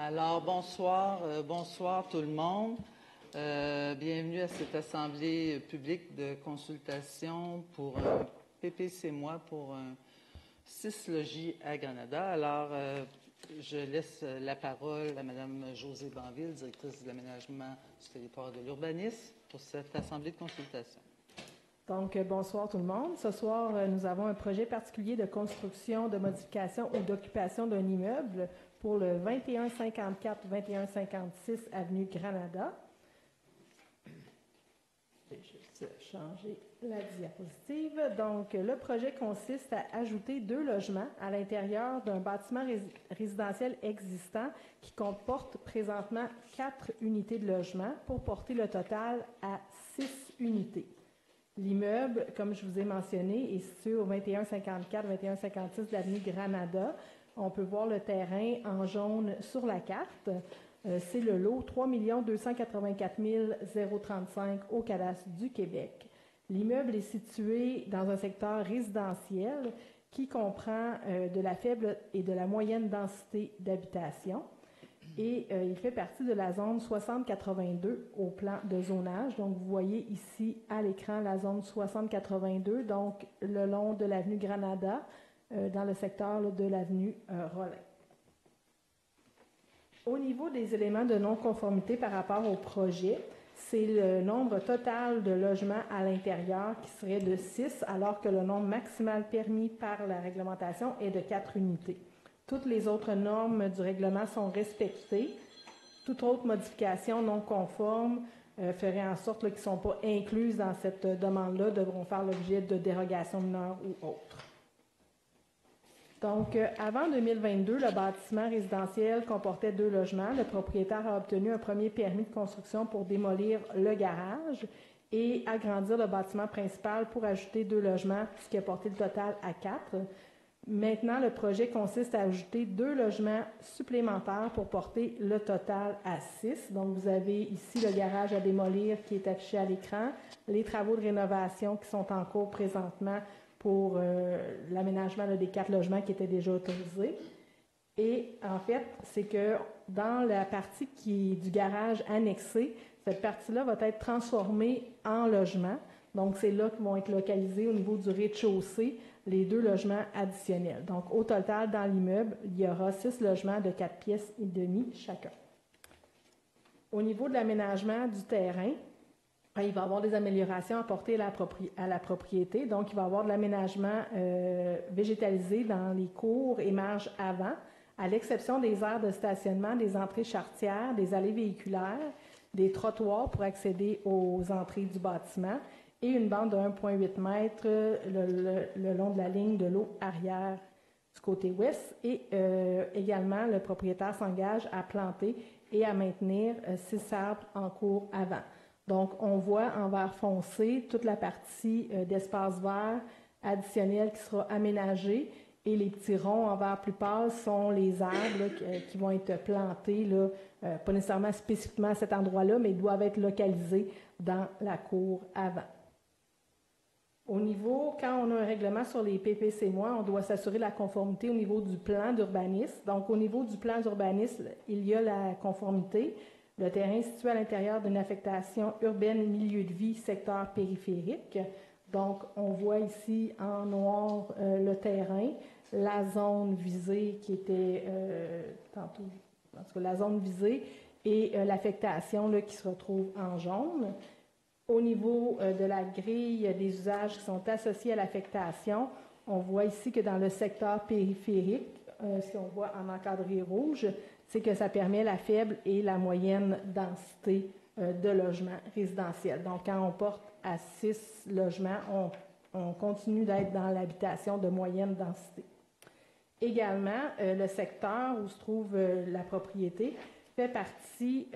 Alors, bonsoir tout le monde. Bienvenue à cette assemblée publique de consultation pour un PPC-moi pour un 6 logis à Granada. Alors, je laisse la parole à Mme Josée Banville, directrice de l'aménagement du territoire et de l'urbanisme, pour cette assemblée de consultation. Donc, bonsoir tout le monde. Ce soir, nous avons un projet particulier de construction, de modification ou d'occupation d'un immeuble pour le 2154-2156 avenue Granada. Je vais juste changer la diapositive. Donc, le projet consiste à ajouter 2 logements à l'intérieur d'un bâtiment résidentiel existant qui comporte présentement 4 unités de logement pour porter le total à 6 unités. L'immeuble, comme je vous ai mentionné, est situé au 2154-2156 de l'avenue Granada. On peut voir le terrain en jaune sur la carte. C'est le lot 3 284 035 au cadastre du Québec. L'immeuble est situé dans un secteur résidentiel qui comprend de la faible et de la moyenne densité d'habitation. Et il fait partie de la zone 60-82 au plan de zonage. Donc, vous voyez ici à l'écran la zone 60-82, donc le long de l'avenue Granada, dans le secteur de l'avenue Rollin. Au niveau des éléments de non-conformité par rapport au projet, c'est le nombre total de logements à l'intérieur qui serait de 6, alors que le nombre maximal permis par la réglementation est de 4 unités. Toutes les autres normes du règlement sont respectées. Toute autre modification non conforme ferait en sorte qu'ils ne sont pas incluses dans cette demande-là, devront faire l'objet de dérogations mineures ou autres. Donc, avant 2022, le bâtiment résidentiel comportait 2 logements. Le propriétaire a obtenu un premier permis de construction pour démolir le garage et agrandir le bâtiment principal pour ajouter 2 logements, ce qui a porté le total à 4. Maintenant, le projet consiste à ajouter 2 logements supplémentaires pour porter le total à 6. Donc, vous avez ici le garage à démolir qui est affiché à l'écran, les travaux de rénovation qui sont en cours présentement pour l'aménagement des 4 logements qui étaient déjà autorisés. Et en fait, c'est que dans la partie qui est du garage annexé, cette partie-là va être transformée en logement. Donc, c'est là qu'ils vont être localisés au niveau du rez-de-chaussée les 2 logements additionnels. Donc, au total, dans l'immeuble, il y aura 6 logements de 4 pièces et demie chacun. Au niveau de l'aménagement du terrain, il va y avoir des améliorations apportées à la propriété. Donc, il va y avoir de l'aménagement végétalisé dans les cours et marges avant, à l'exception des aires de stationnement, des entrées charretières, des allées véhiculaires, des trottoirs pour accéder aux entrées du bâtiment et une bande de 1,8 m le long de la ligne de l'eau arrière du côté ouest. Et également, le propriétaire s'engage à planter et à maintenir 6 arbres en cours avant. Donc, on voit en vert foncé toute la partie d'espace vert additionnel qui sera aménagée et les petits ronds en vert plus pâle sont les arbres là, qui vont être plantés, là, pas nécessairement spécifiquement à cet endroit-là, mais ils doivent être localisés dans la cour avant. Au niveau, quand on a un règlement sur les PPC-moi, on doit s'assurer de la conformité au niveau du plan d'urbanisme. Donc, au niveau du plan d'urbanisme, il y a la conformité. Le terrain est situé à l'intérieur d'une affectation urbaine milieu de vie, secteur périphérique. Donc, on voit ici en noir le terrain, la zone visée qui était tantôt, en tout cas la zone visée et l'affectation qui se retrouve en jaune. Au niveau de la grille des usages qui sont associés à l'affectation, on voit ici que dans le secteur périphérique, si on voit en encadré rouge, c'est que ça permet la faible et la moyenne densité de logements résidentiels. Donc, quand on porte à 6 logements, on continue d'être dans l'habitation de moyenne densité. Également, le secteur où se trouve la propriété fait partie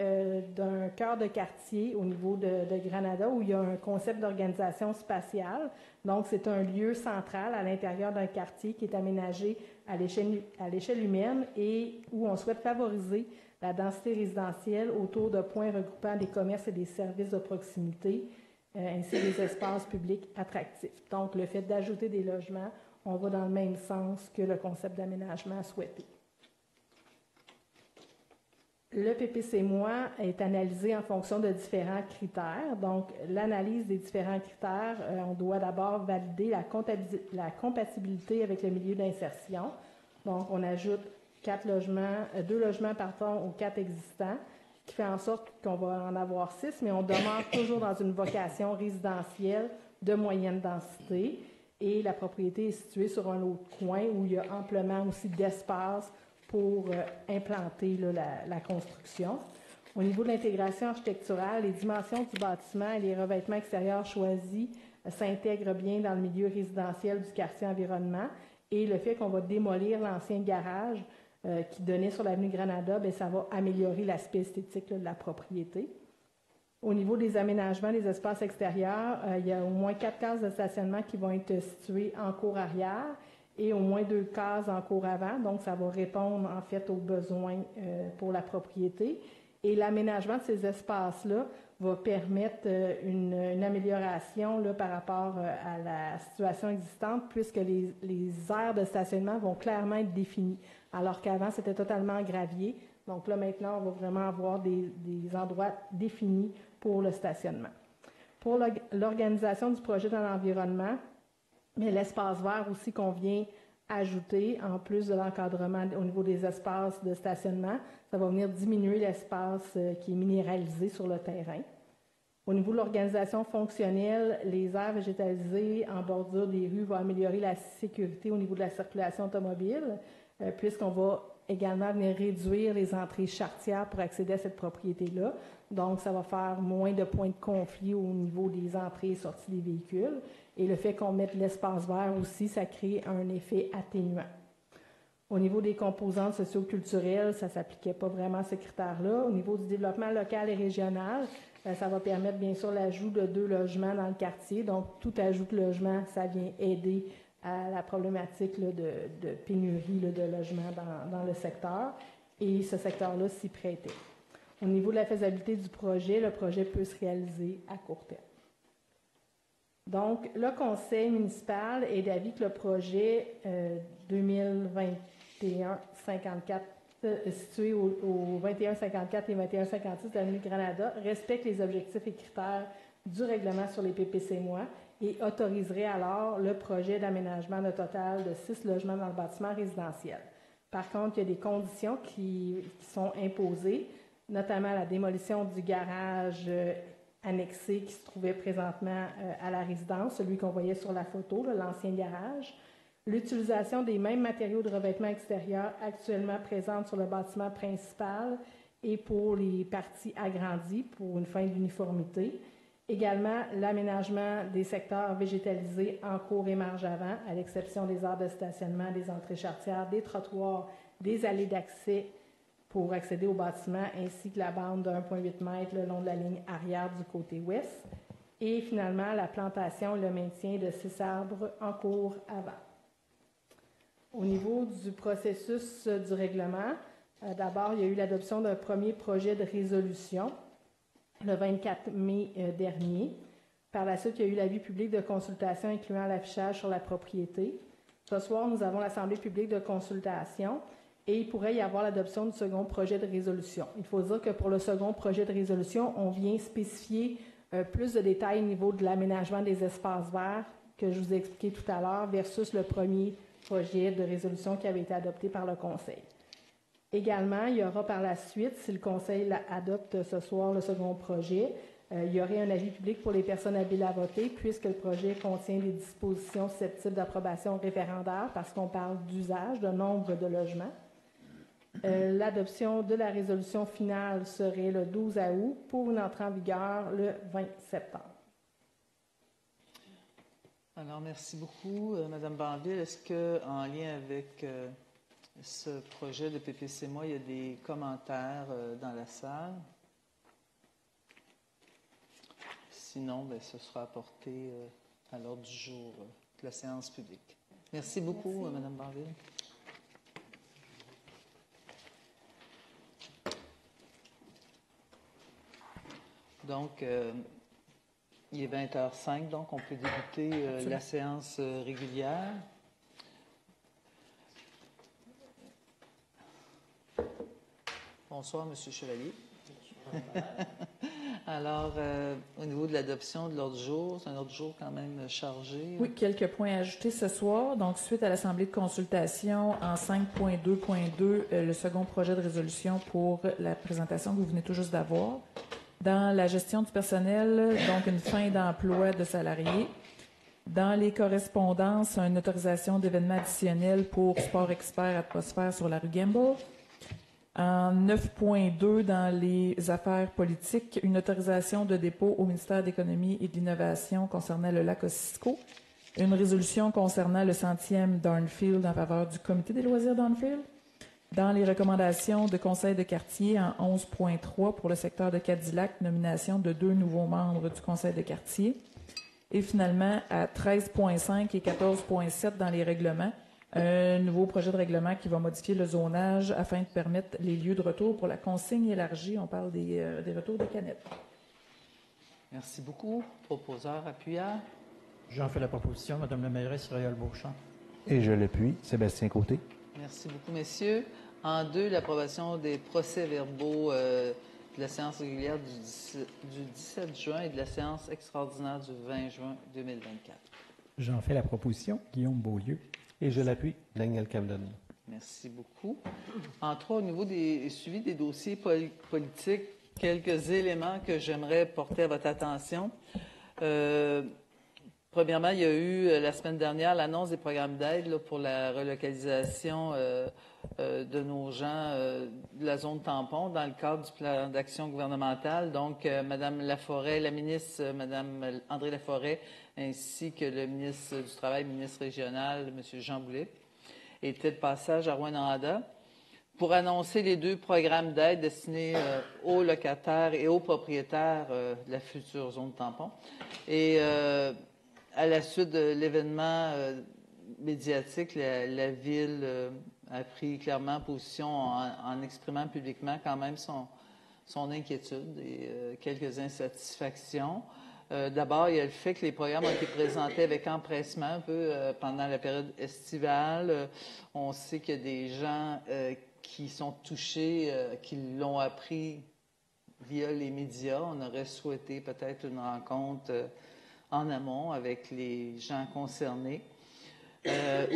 d'un cœur de quartier au niveau de Granada où il y a un concept d'organisation spatiale. Donc, c'est un lieu central à l'intérieur d'un quartier qui est aménagé à l'échelle humaine et où on souhaite favoriser la densité résidentielle autour de points regroupant des commerces et des services de proximité, ainsi que des espaces publics attractifs. Donc, le fait d'ajouter des logements, on va dans le même sens que le concept d'aménagement souhaité. Le PPC-MOI est analysé en fonction de différents critères. Donc, l'analyse des différents critères, on doit d'abord valider la compatibilité avec le milieu d'insertion. Donc, on ajoute 2 logements aux 4 existants, ce qui fait en sorte qu'on va en avoir 6, mais on demeure toujours dans une vocation résidentielle de moyenne densité. Et la propriété est située sur un autre coin où il y a amplement aussi d'espace pour implanter la construction. Au niveau de l'intégration architecturale, les dimensions du bâtiment et les revêtements extérieurs choisis s'intègrent bien dans le milieu résidentiel du quartier environnement. Et le fait qu'on va démolir l'ancien garage qui donnait sur l'avenue Granada, bien, ça va améliorer l'aspect esthétique de la propriété. Au niveau des aménagements des espaces extérieurs, il y a au moins 4 cases de stationnement qui vont être situées en cour arrière et au moins 2 cases en cour avant. Donc, ça va répondre en fait aux besoins pour la propriété. Et l'aménagement de ces espaces-là va permettre une amélioration là, par rapport à la situation existante, puisque les aires de stationnement vont clairement être définies, alors qu'avant, c'était totalement gravier. Donc là, maintenant, on va vraiment avoir des endroits définis pour le stationnement. Pour l'organisation du projet dans l'environnement, mais l'espace vert aussi qu'on vient ajouter, en plus de l'encadrement au niveau des espaces de stationnement, ça va venir diminuer l'espace qui est minéralisé sur le terrain. Au niveau de l'organisation fonctionnelle, les aires végétalisées en bordure des rues vont améliorer la sécurité au niveau de la circulation automobile, puisqu'on va également venir réduire les entrées charretières pour accéder à cette propriété-là. Donc, ça va faire moins de points de conflit au niveau des entrées et sorties des véhicules. Et le fait qu'on mette l'espace vert aussi, ça crée un effet atténuant. Au niveau des composantes socio-culturelles, ça ne s'appliquait pas vraiment à ces critères-là. Au niveau du développement local et régional, ça va permettre bien sûr l'ajout de 2 logements dans le quartier. Donc, tout ajout de logement, ça vient aider à la problématique là, de pénurie là, de logements dans le secteur. Et ce secteur-là s'y prêtait. Au niveau de la faisabilité du projet, le projet peut se réaliser à court terme. Donc, le conseil municipal est d'avis que le projet 2021-54, situé au 2154 et 2156 de l'avenue Granada, respecte les objectifs et critères du règlement sur les PPC-MOI et autoriserait alors le projet d'aménagement de total de 6 logements dans le bâtiment résidentiel. Par contre, il y a des conditions qui sont imposées, notamment la démolition du garage annexé qui se trouvait présentement à la résidence, celui qu'on voyait sur la photo, l'ancien garage, l'utilisation des mêmes matériaux de revêtement extérieur actuellement présents sur le bâtiment principal et pour les parties agrandies pour une fin d'uniformité. Également, l'aménagement des secteurs végétalisés en cours et marge avant, à l'exception des aires de stationnement, des entrées charretières, des trottoirs, des allées d'accès pour accéder au bâtiment, ainsi que la bande de 1,8 m le long de la ligne arrière du côté ouest. Et finalement, la plantation et le maintien de 6 arbres en cours avant. Au niveau du processus du règlement, d'abord, il y a eu l'adoption d'un premier projet de résolution le 24 mai dernier. Par la suite, il y a eu l'avis public de consultation incluant l'affichage sur la propriété. Ce soir, nous avons l'Assemblée publique de consultation et il pourrait y avoir l'adoption du second projet de résolution. Il faut dire que pour le second projet de résolution, on vient spécifier plus de détails au niveau de l'aménagement des espaces verts que je vous ai expliqué tout à l'heure versus le premier projet de résolution qui avait été adopté par le Conseil. Également, il y aura par la suite, si le Conseil adopte ce soir le second projet, il y aurait un avis public pour les personnes habiles à voter puisque le projet contient des dispositions susceptibles d'approbation référendaire parce qu'on parle d'usage, de nombre de logements. L'adoption de la résolution finale serait le 12 août pour une entrée en vigueur le 20 septembre. Alors, merci beaucoup, Mme Banville. Est-ce qu'en lien avec ce projet de PPC-MOI, il y a des commentaires dans la salle? Sinon, bien, ce sera apporté à l'ordre du jour de la séance publique. Merci beaucoup, Mme Banville. Donc, il est 20h05, donc on peut débuter la séance régulière. Bonsoir, M. Chevalier. Alors, au niveau de l'adoption de l'ordre du jour, c'est un ordre du jour quand même chargé. Oui, quelques points à ajouter ce soir. Donc, suite à l'Assemblée de consultation, en 5.2.2, le second projet de résolution pour la présentation que vous venez tout juste d'avoir. Dans la gestion du personnel, donc une fin d'emploi de salariés. Dans les correspondances, une autorisation d'événements additionnels pour Sport Expert Atmosphère sur la rue Gamble. En 9.2, dans les affaires politiques, une autorisation de dépôt au ministère de l'Économie et de l'Innovation concernant le lac Ossisco. Une résolution concernant le 100e Darnfield en faveur du Comité des loisirs Darnfield. Dans les recommandations de conseil de quartier, en 11.3 pour le secteur de Cadillac, nomination de 2 nouveaux membres du conseil de quartier. Et finalement, à 13.5 et 14.7 dans les règlements, un nouveau projet de règlement qui va modifier le zonage afin de permettre les lieux de retour pour la consigne élargie. On parle des retours des canettes. Merci beaucoup. Proposeur, appuyeur. J'en fais la proposition, Mme la mairesse Réal Beauchamp. Et je l'appuie, Sébastien Côté. Merci beaucoup, messieurs. En 2, l'approbation des procès-verbaux de la séance régulière du 17 juin et de la séance extraordinaire du 20 juin 2024. J'en fais la proposition, Guillaume Beaulieu. Et je l'appuie, Daniel Camden. Merci beaucoup. En 3, au niveau des suivis des dossiers politiques, quelques éléments que j'aimerais porter à votre attention. Premièrement, il y a eu la semaine dernière l'annonce des programmes d'aide pour la relocalisation de nos gens de la zone tampon dans le cadre du plan d'action gouvernemental. Donc, Mme Laforêt, la ministre, Mme André Laforêt, ainsi que le ministre du Travail, ministre régional, M. Jean Boulet, étaient de passage à Rouyn-Noranda pour annoncer les 2 programmes d'aide destinés aux locataires et aux propriétaires de la future zone tampon. Et à la suite de l'événement médiatique, la Ville a pris clairement position en exprimant publiquement quand même son inquiétude et quelques insatisfactions. D'abord, il y a le fait que les programmes ont été présentés avec empressement un peu pendant la période estivale. On sait qu'il y a des gens qui sont touchés, qui l'ont appris via les médias. On aurait souhaité peut-être une rencontre en amont avec les gens concernés.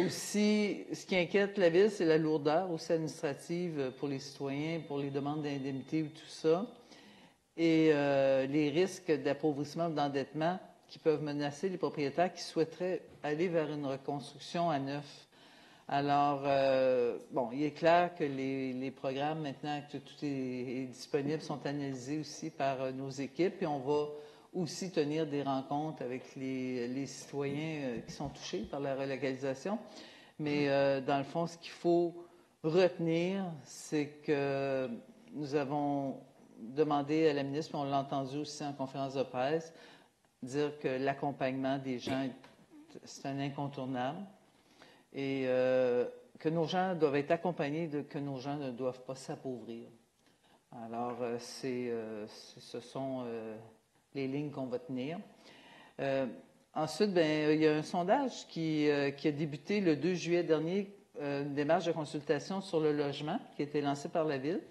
Aussi, ce qui inquiète la Ville, c'est la lourdeur aussi administrative pour les citoyens, pour les demandes d'indemnité ou tout ça, et les risques d'appauvrissement ou d'endettement qui peuvent menacer les propriétaires qui souhaiteraient aller vers une reconstruction à neuf. Alors, bon, il est clair que les programmes, maintenant que tout est disponible, sont analysés aussi par nos équipes, et on va aussi tenir des rencontres avec les citoyens qui sont touchés par la relocalisation. Mais dans le fond, ce qu'il faut retenir, c'est que nous avons demandé à la ministre, puis on l'a entendu aussi en conférence de presse, dire que l'accompagnement des gens, c'est un incontournable et que nos gens doivent être accompagnés, que nos gens ne doivent pas s'appauvrir. Alors, ce sont les lignes qu'on va tenir. Ensuite, il y a un sondage qui a débuté le 2 juillet dernier, une démarche de consultation sur le logement qui a été lancée par la Ville.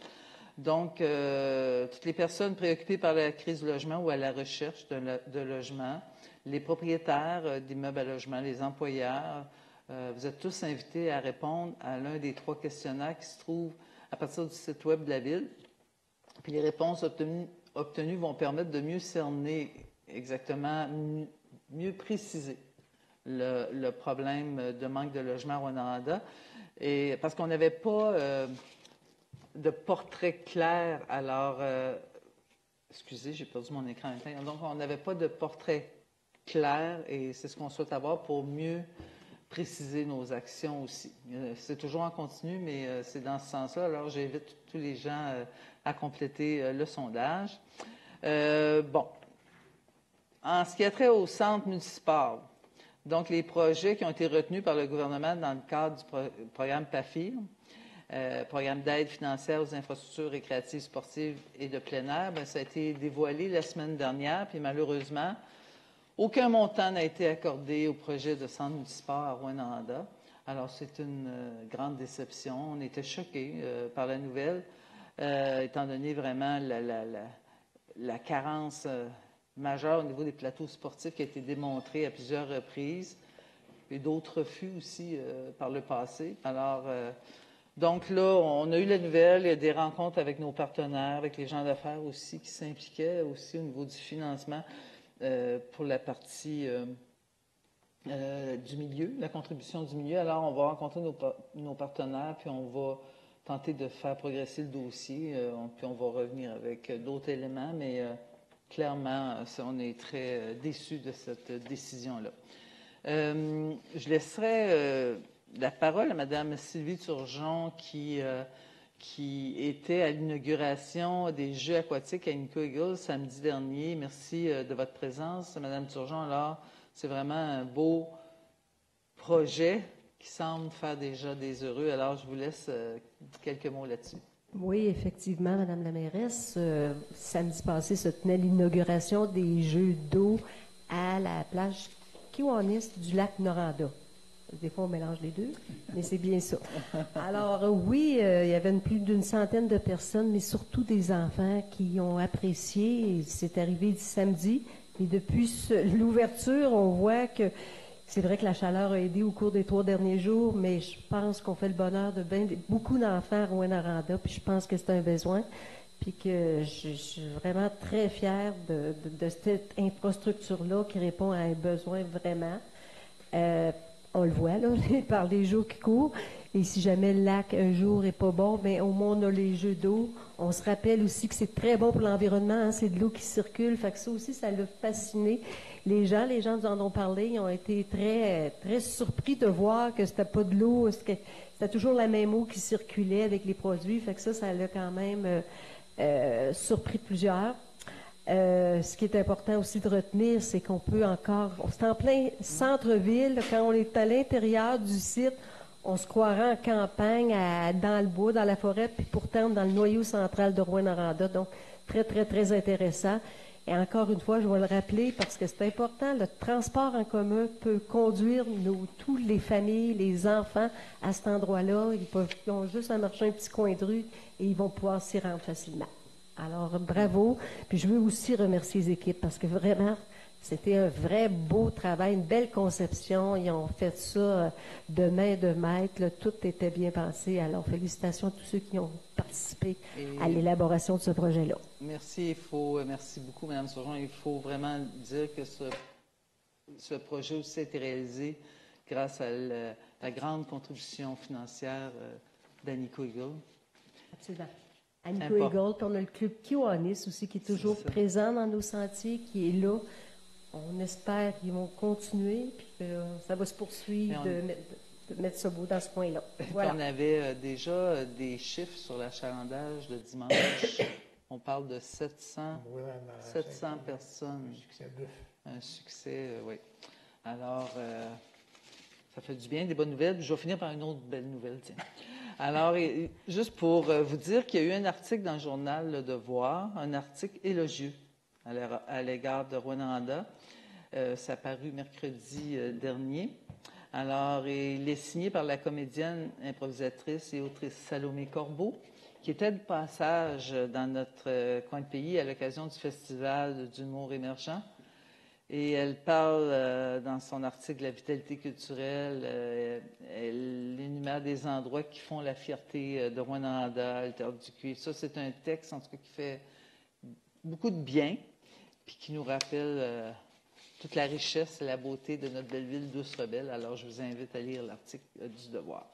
Donc, toutes les personnes préoccupées par la crise du logement ou à la recherche de logement, les propriétaires d'immeubles à logement, les employeurs, vous êtes tous invités à répondre à l'un des 3 questionnaires qui se trouvent à partir du site web de la Ville. Puis les réponses obtenues vont permettre de mieux cerner exactement, mieux préciser le problème de manque de logement à Rouyn-Noranda. Et parce qu'on n'avait pas de portrait clair, alors, excusez, j'ai perdu mon écran. Donc, on n'avait pas de portrait clair et c'est ce qu'on souhaite avoir pour mieux préciser nos actions aussi. C'est toujours en continu, mais c'est dans ce sens-là. Alors, j'invite tous les gens à compléter le sondage. Bon. En ce qui a trait au centre municipal, donc les projets qui ont été retenus par le gouvernement dans le cadre du programme PAFIR, programme d'aide financière aux infrastructures récréatives, sportives et de plein air, ça a été dévoilé la semaine dernière, puis malheureusement, aucun montant n'a été accordé au projet de centre municipal à Rouyn-Noranda. Alors, c'est une grande déception. On était choqués par la nouvelle. étant donné vraiment la carence majeure au niveau des plateaux sportifs qui a été démontrée à plusieurs reprises, et d'autres refus aussi par le passé. Alors, donc là, on a eu la nouvelle, il y a des rencontres avec nos partenaires, avec les gens d'affaires aussi qui s'impliquaient aussi au niveau du financement pour la partie du milieu, la contribution du milieu. Alors, on va rencontrer nos partenaires, puis on va tenter de faire progresser le dossier, puis on va revenir avec d'autres éléments, mais clairement, on est très déçus de cette décision-là. Je laisserai la parole à Mme Sylvie Turgeon qui était à l'inauguration des Jeux aquatiques à Nico Eagle samedi dernier. Merci de votre présence, Mme Turgeon. Alors, c'est vraiment un beau projet qui semble faire déjà des heureux. Alors, je vous laisse quelques mots là-dessus. Oui, effectivement, Madame la mairesse. Samedi passé se tenait l'inauguration des Jeux d'eau à la plage Kiwanis du lac Noranda. Des fois, on mélange les deux, mais c'est bien ça. Alors, oui, il y avait plus d'une centaine de personnes, mais surtout des enfants qui ont apprécié. C'est arrivé samedi. Et depuis l'ouverture, on voit que c'est vrai que la chaleur a aidé au cours des 3 derniers jours, mais je pense qu'on fait le bonheur de beaucoup d'enfants à Rouyn-Noranda, puis je pense que c'est un besoin, puis que je suis vraiment très fière de cette infrastructure-là qui répond à un besoin vraiment. On le voit, là, par les jours qui courent. Et si jamais le lac, un jour, n'est pas bon, bien, au moins, on a les jeux d'eau. On se rappelle aussi que c'est très bon pour l'environnement. Hein, c'est de l'eau qui circule. Fait que ça aussi, ça l'a fasciné. Les gens nous en ont parlé. Ils ont été très, très surpris de voir que c'était pas de l'eau. C'était toujours la même eau qui circulait avec les produits. Fait que ça l'a quand même surpris plusieurs. Ce qui est important aussi de retenir, c'est qu'on peut encore... C'est en plein centre-ville. Quand on est à l'intérieur du site, on se croirait en campagne, dans le bois, dans la forêt, puis pourtant dans le noyau central de Rouyn-Noranda. Donc, très, très, très intéressant. Et encore une fois, je vais le rappeler parce que c'est important, le transport en commun peut conduire toutes les familles, les enfants à cet endroit-là. Ils ont juste à marcher un petit coin de rue et ils vont pouvoir s'y rendre facilement. Alors, bravo. Puis je veux aussi remercier les équipes parce que vraiment, c'était un vrai beau travail, une belle conception. Ils ont fait ça de main de maître. Là, tout était bien pensé. Alors, félicitations à tous ceux qui ont participé à l'élaboration de ce projet-là. Merci. Merci beaucoup, Mme Turgeon. Il faut vraiment dire que ce projet aussi a été réalisé grâce à la grande contribution financière d'Anico Eagle. Absolument. Nico Eagle, puis on a le club Kiwanis aussi qui est toujours présent dans nos sentiers, qui est là. On espère qu'ils vont continuer, puis que ça va se poursuivre de mettre ce beau dans ce coin-là. Voilà. On avait déjà des chiffres sur l'achalandage de dimanche. On parle de 700 personnes. Un succès, oui. Alors, ça fait du bien, des bonnes nouvelles. Je vais finir par une autre belle nouvelle, tiens. Alors, juste pour vous dire qu'il y a eu un article dans le journal Le Devoir, un article élogieux à l'égard de Rouyn-Noranda. Ça a paru mercredi dernier. Alors, il est signé par la comédienne, improvisatrice et autrice Salomé Corbeau, qui était de passage dans notre coin de pays à l'occasion du Festival d'humour émergent. Et elle parle dans son article de la vitalité culturelle, elle énumère des endroits qui font la fierté de Rouyn-Noranda, le Théâtre du Cuivre. Ça, c'est un texte, en tout cas, qui fait beaucoup de bien, puis qui nous rappelle toute la richesse et la beauté de notre belle ville douce rebelle. Alors, je vous invite à lire l'article du Devoir.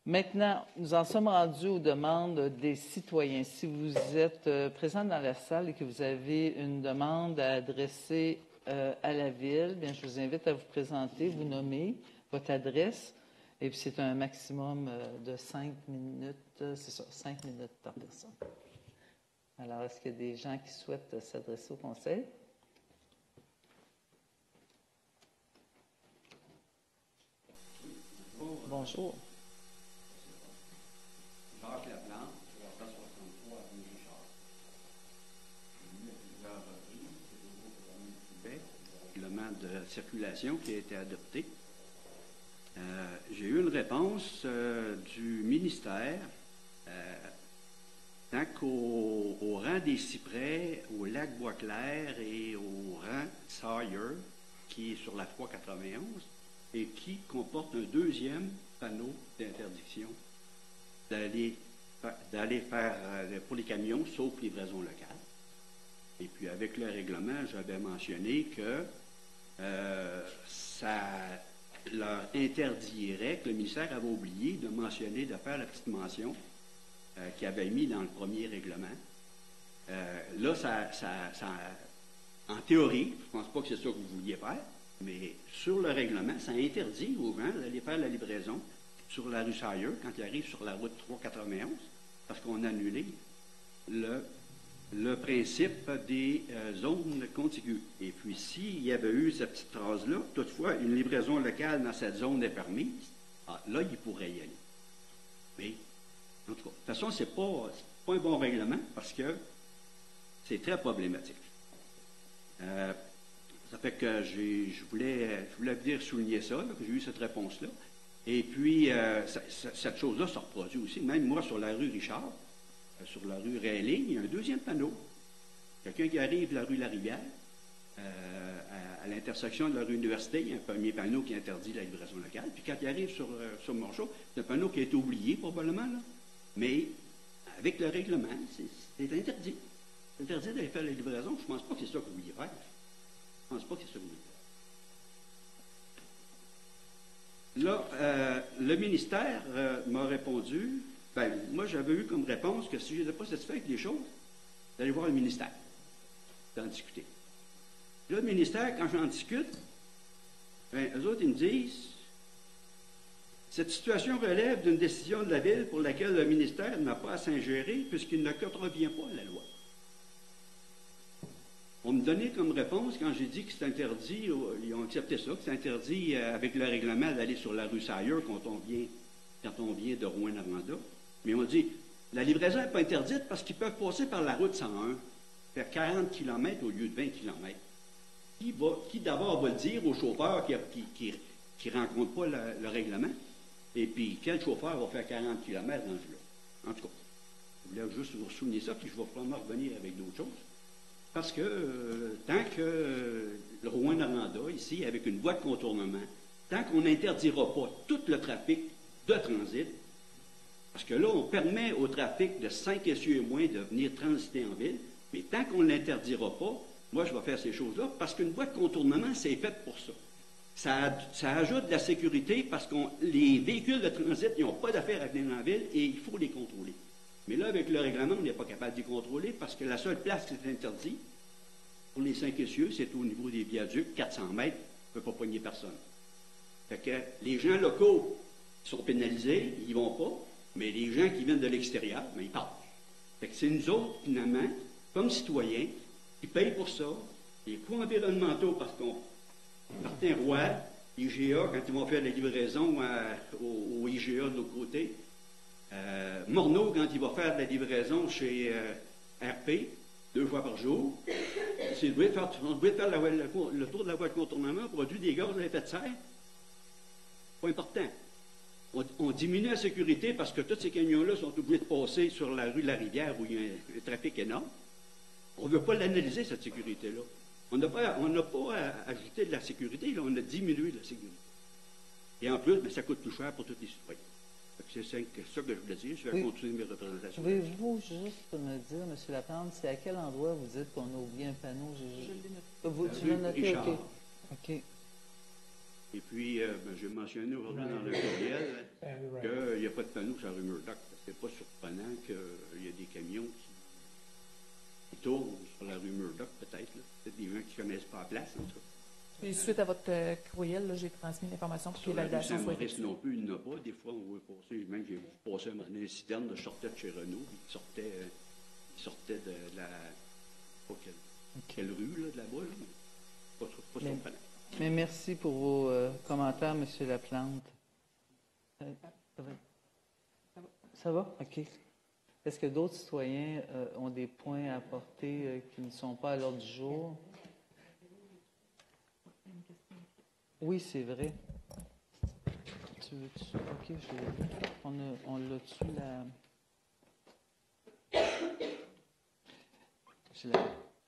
Maintenant, nous en sommes rendus aux demandes des citoyens. Si vous êtes présent dans la salle et que vous avez une demande à adresser à la Ville, bien, je vous invite à vous présenter, vous nommer votre adresse, et puis c'est un maximum de 5 minutes, c'est ça, 5 minutes par personne. Alors, est-ce qu'il y a des gens qui souhaitent s'adresser au Conseil? Bonjour. Jacques Laplante, la 63 avenue Richard. Le règlement de circulation qui a été adopté. J'ai eu une réponse du ministère tant qu'au rang des cyprès, au lac Boisclair et au rang Sawyer, qui est sur la 391, et qui comporte un deuxième panneau d'interdiction d'aller faire pour les camions, sauf livraison locale. Et puis, avec le règlement, j'avais mentionné que ça leur interdirait, que le ministère avait oublié de mentionner, de faire la petite mention qu'il avait mis dans le premier règlement. Là, en théorie, je ne pense pas que c'est ça que vous vouliez faire, mais sur le règlement, ça interdit aux gens d'aller faire la livraison sur la rue Sawyer quand ils arrivent sur la route 391, parce qu'on a annulé le principe des zones contiguës. Et puis, s'il y avait eu cette petite phrase-là, toutefois, une livraison locale dans cette zone est permise, là, il pourrait y aller. Mais, en tout cas, de toute façon, c'est pas un bon règlement parce que c'est très problématique. Ça fait que je voulais venir souligner ça, là, que j'ai eu cette réponse-là. Et puis, cette chose-là se reproduit aussi. Même moi, sur la rue Richard, sur la rue Railing, il y a un deuxième panneau. Quelqu'un qui arrive de la rue Larivière, à l'intersection de la rue Université, il y a un premier panneau qui interdit la livraison locale. Puis quand il arrive sur Monchaux, c'est un panneau qui a été oublié probablement, là. Mais avec le règlement, c'est interdit. C'est interdit d'aller faire la livraison. Je ne pense pas que c'est ça que vous vouliez faire. Je ne pense pas que c'est ça que vous vouliez faire. Là, le ministère m'a répondu, moi j'avais eu comme réponse que si je n'étais pas satisfait avec les choses, d'aller voir le ministère, d'en discuter. Là, le ministère, quand j'en discute, eux autres, ils me disent, cette situation relève d'une décision de la Ville pour laquelle le ministère n'a pas à s'ingérer puisqu'il ne contrevient pas à la loi. On me donnait comme réponse, quand j'ai dit que c'est interdit, ils ont accepté ça, que c'est interdit avec le règlement d'aller sur la rue Sawyer quand on vient de Rouyn-Noranda. Mais on dit, la livraison n'est pas interdite parce qu'ils peuvent passer par la route 101, faire 40 km au lieu de 20 km. Qui d'abord va le dire au chauffeur qui ne rencontre pas le règlement? Et puis, quel chauffeur va faire 40 km dans ce jeu-là? En tout cas, je voulais juste vous souligner ça, puis je vais probablement revenir avec d'autres choses. Parce que tant que le Rouyn-Noranda, ici, avec une voie de contournement, tant qu'on n'interdira pas tout le trafic de transit, parce que là, on permet au trafic de 5 essieux et moins de venir transiter en ville, mais tant qu'on ne l'interdira pas, moi, je vais faire ces choses-là, parce qu'une voie de contournement, c'est fait pour ça. Ça ajoute de la sécurité parce que les véhicules de transit, ils n'ont pas d'affaire à venir en ville et il faut les contrôler. Mais là, avec le règlement, on n'est pas capable de les contrôler parce que la seule place qui est interdite pour les 5 essieux, c'est au niveau des viaducs, 400 mètres, on ne peut pas poigner personne. Fait que les gens locaux sont pénalisés, ils ne vont pas, mais les gens qui viennent de l'extérieur, ils partent. Fait que c'est nous autres, finalement, comme citoyens, qui payent pour ça, les coûts environnementaux, parce qu'on Martin Roy, IGA, quand ils vont faire la livraison au IGA de l'autre côté, Morneau, quand il va faire de la livraison chez RP, 2 fois par jour, c'est obligé de faire le tour de la voie de contournement, produit des gaz à effet de serre. Pas important. On diminue la sécurité parce que tous ces camions-là sont obligés de passer sur la rue de la Rivière où il y a un trafic énorme. On ne veut pas l'analyser, cette sécurité-là. On n'a pas ajouté de la sécurité, là, on a diminué de la sécurité. Et en plus, ça coûte plus cher pour tous les citoyens. C'est ça que je voulais dire. Je vais continuer mes représentations. Pouvez-vous juste me dire, M. Laplante, c'est à quel endroit vous dites qu'on a oublié un panneau? Tu l'as noté? Richard. OK. Et puis, j'ai mentionné aujourd'hui dans le courriel qu'il n'y a pas de panneau sur la rue Murdoch. C'est pas surprenant qu'il y ait des camions qui tournent sur la rue Murdoch, peut-être. Peut-être des gens qui ne connaissent pas la place, en tout cas. Et suite à votre courriel, là, j'ai transmis l'information pour que Sur la rue l'évaluation soit Saint-Maurice effectuée. non plus, il n'y en a pas. Des fois, on voit passer, même j'ai vu passer un citerne, je sortais de chez Renault, il sortait de la... Pas quelle rue, là, de là-bas, là, mais pas surprenant. Mais merci pour vos commentaires, M. Laplante. Ça va? OK. Est-ce que d'autres citoyens ont des points à apporter qui ne sont pas à l'ordre du jour? Oui, c'est vrai. OK, je l'ai vu. On l'a-tu, la...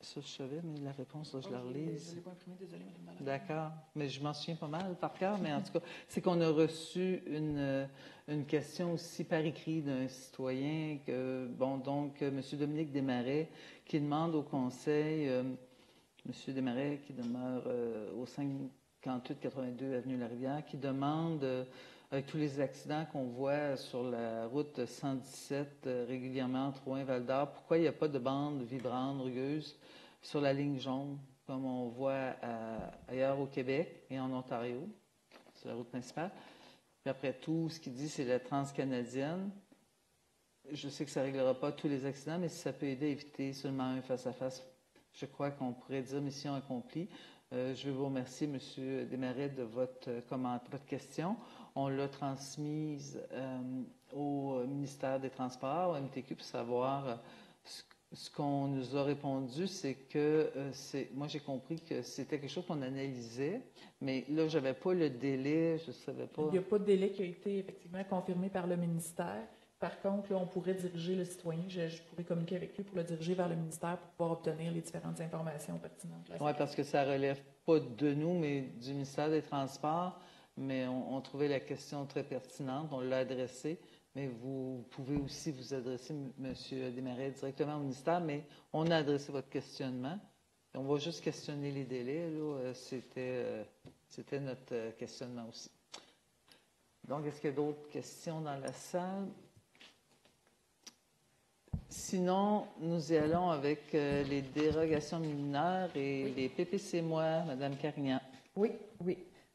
Ça, je savais, mais la réponse, là, je la relise. Je ne l'ai pas imprimé, désolé, madame. D'accord. Mais je m'en souviens pas mal par cœur, mais en tout cas, c'est qu'on a reçu une question aussi par écrit d'un citoyen, M. Dominique Desmarais, qui demande au Conseil, M. Desmarais, qui demeure au 58-82 Avenue Larivière, qui demande, avec tous les accidents qu'on voit sur la route 117 régulièrement entre Rouen et Val-d'Or, pourquoi il n'y a pas de bande vibrante, rugueuse sur la ligne jaune, comme on voit ailleurs au Québec et en Ontario, sur la route principale. Puis après tout, ce qu'il dit, c'est la transcanadienne. Je sais que ça ne réglera pas tous les accidents, mais si ça peut aider à éviter seulement un face-à-face, je crois qu'on pourrait dire mission accomplie. Je veux vous remercier, M. Desmarais, de votre question. On l'a transmise au ministère des Transports, au MTQ, pour savoir ce qu'on nous a répondu, c'est que moi j'ai compris que c'était quelque chose qu'on analysait, mais là, je n'avais pas le délai, je ne savais pas. Il n'y a pas de délai qui a été effectivement confirmé par le ministère. Par contre, là, on pourrait diriger le citoyen, je pourrais communiquer avec lui pour le diriger vers le ministère pour pouvoir obtenir les différentes informations pertinentes. Oui, parce que ça ne relève pas de nous, mais du ministère des Transports, mais on trouvait la question très pertinente, on l'a adressée. Mais vous pouvez aussi vous adresser, M. Desmarais, directement au ministère, mais on a adressé votre questionnement. On va juste questionner les délais. C'était notre questionnement aussi. Donc, est-ce qu'il y a d'autres questions dans la salle? Sinon, nous y allons avec les dérogations mineures et les PPC-moi, Mme Carignan. Oui.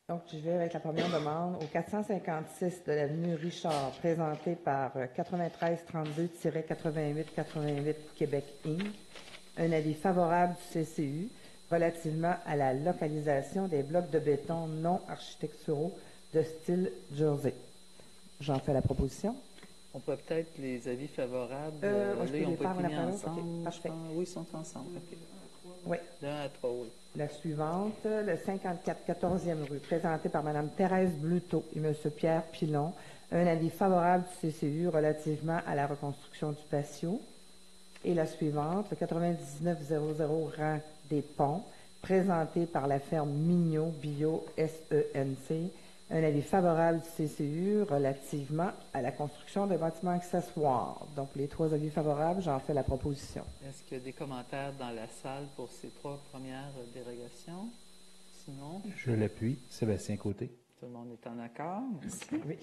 Donc, je vais avec la première demande au 456 de l'avenue Richard, présenté par 9332-8888 Québec Inc. Un avis favorable du CCU relativement à la localisation des blocs de béton non architecturaux de style Jersey. J'en fais la proposition. On peut peut-être les avis favorables. Là, ils ont pas été mis ensemble. Okay, parfait. Oui, ils sont ensemble. Okay. Oui. De 1 à 3, oui. La suivante, le 54 14e rue, présenté par Mme Thérèse Bluteau et M. Pierre Pilon. Un avis favorable du CCU relativement à la reconstruction du patio. Et la suivante, le 9900 rang des Ponts, présenté par la ferme Mignot Bio SENC. Un avis favorable du CCU relativement à la construction de bâtiments accessoires. Donc, les trois avis favorables, j'en fais la proposition. Est-ce qu'il y a des commentaires dans la salle pour ces trois premières dérogations? Sinon? Je l'appuie. Sébastien Côté. Tout le monde est en accord. Merci. Oui.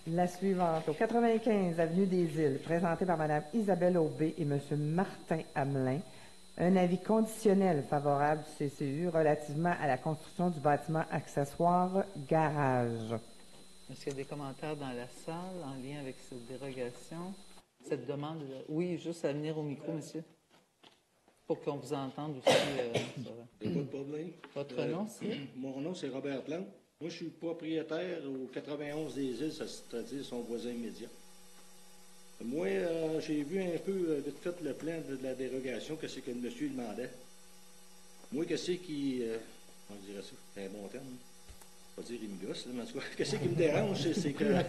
La suivante, au 95 Avenue des Îles, présentée par Mme Isabelle Aubé et M. Martin Hamelin. Un avis conditionnel favorable du CCU relativement à la construction du bâtiment accessoire garage. Est-ce qu'il y a des commentaires dans la salle en lien avec cette dérogation? Cette demande? Oui, juste à venir au micro, monsieur, pour qu'on vous entende aussi. Pas de problème. Votre nom, c'est? Mon nom, c'est Robert Plante. Moi, je suis propriétaire au 91 des Îles, c'est-à-dire son voisin immédiat. Moi, j'ai vu un peu vite fait le plan de la dérogation, qu'est-ce que le monsieur demandait. Moi, qu'est-ce qui... on dirait ça, c'est un bon terme. Pas dire il me gosse, là, mais en tout cas, qu'est-ce qui me dérange, c'est que... je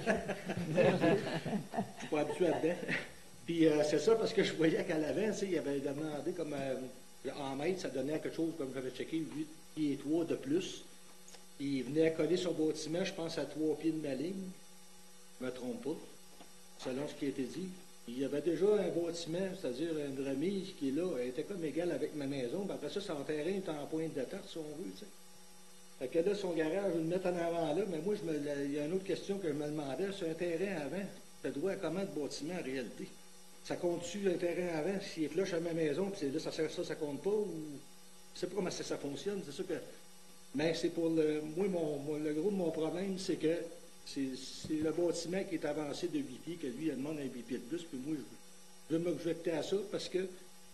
suis pas habitué à dedans. Puis c'est ça, parce que je voyais qu'à l'avant, il avait demandé comme... en mètre, ça donnait quelque chose, comme j'avais checké, 8 pieds et 3 de plus. Il venait coller son bâtiment, je pense, à 3 pieds de ma ligne. Je ne me trompe pas. Selon ce qui a été dit. Il y avait déjà un bâtiment, c'est-à-dire une remise qui est là, elle était comme égale avec ma maison. Puis après ça, son terrain est en pointe de tarte, si on veut. T'sais. Fait que là, son garage, je vais le mettre en avant là, mais moi, il y a une autre question que je me demandais. C'est un terrain avant. Ça doit à comment de bâtiment en réalité? Ça compte-tu un terrain avant? S'il est flush à ma maison, puis là, ça compte pas? Ou... Je sais pas comment ça fonctionne. C'est sûr que. Mais c'est pour le. Moi, le gros de mon problème, c'est que. C'est le bâtiment qui est avancé de 8 pieds, que lui, il demande un 8 pieds de plus, puis moi, je veux m'objecter à ça, parce que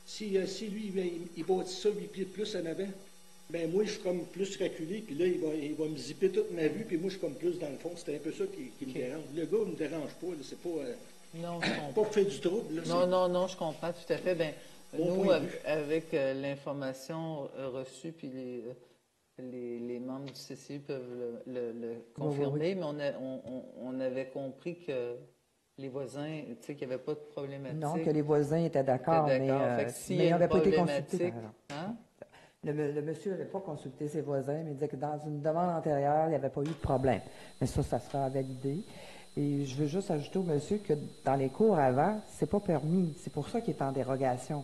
si lui, il bâtit ça 8 pieds de plus en avant, ben moi, je suis comme plus reculé, puis là, il va me zipper toute ma vue, puis moi, je suis comme plus dans le fond. C'est un peu ça qui me dérange. Le gars ne me dérange pas, là, c'est pas... non, je comprends. Pas pour faire du trouble. Là, non, je comprends tout à fait. Ben, nous, avec l'information reçue, puis les membres du CCU peuvent le confirmer, mais on avait compris que les voisins, tu sais, qu'il n'y avait pas de problématique. Non, que les voisins étaient d'accord, mais Fait que s'il y mais a ils une n'avaient pas été problématique, consultés, par exemple. hein? Le monsieur n'avait pas consulté ses voisins, mais il disait que dans une demande antérieure, il n'y avait pas eu de problème. Mais ça sera validé. Et je veux juste ajouter au monsieur que dans les cours avant, c'est pas permis. C'est pour ça qu'il est en dérogation.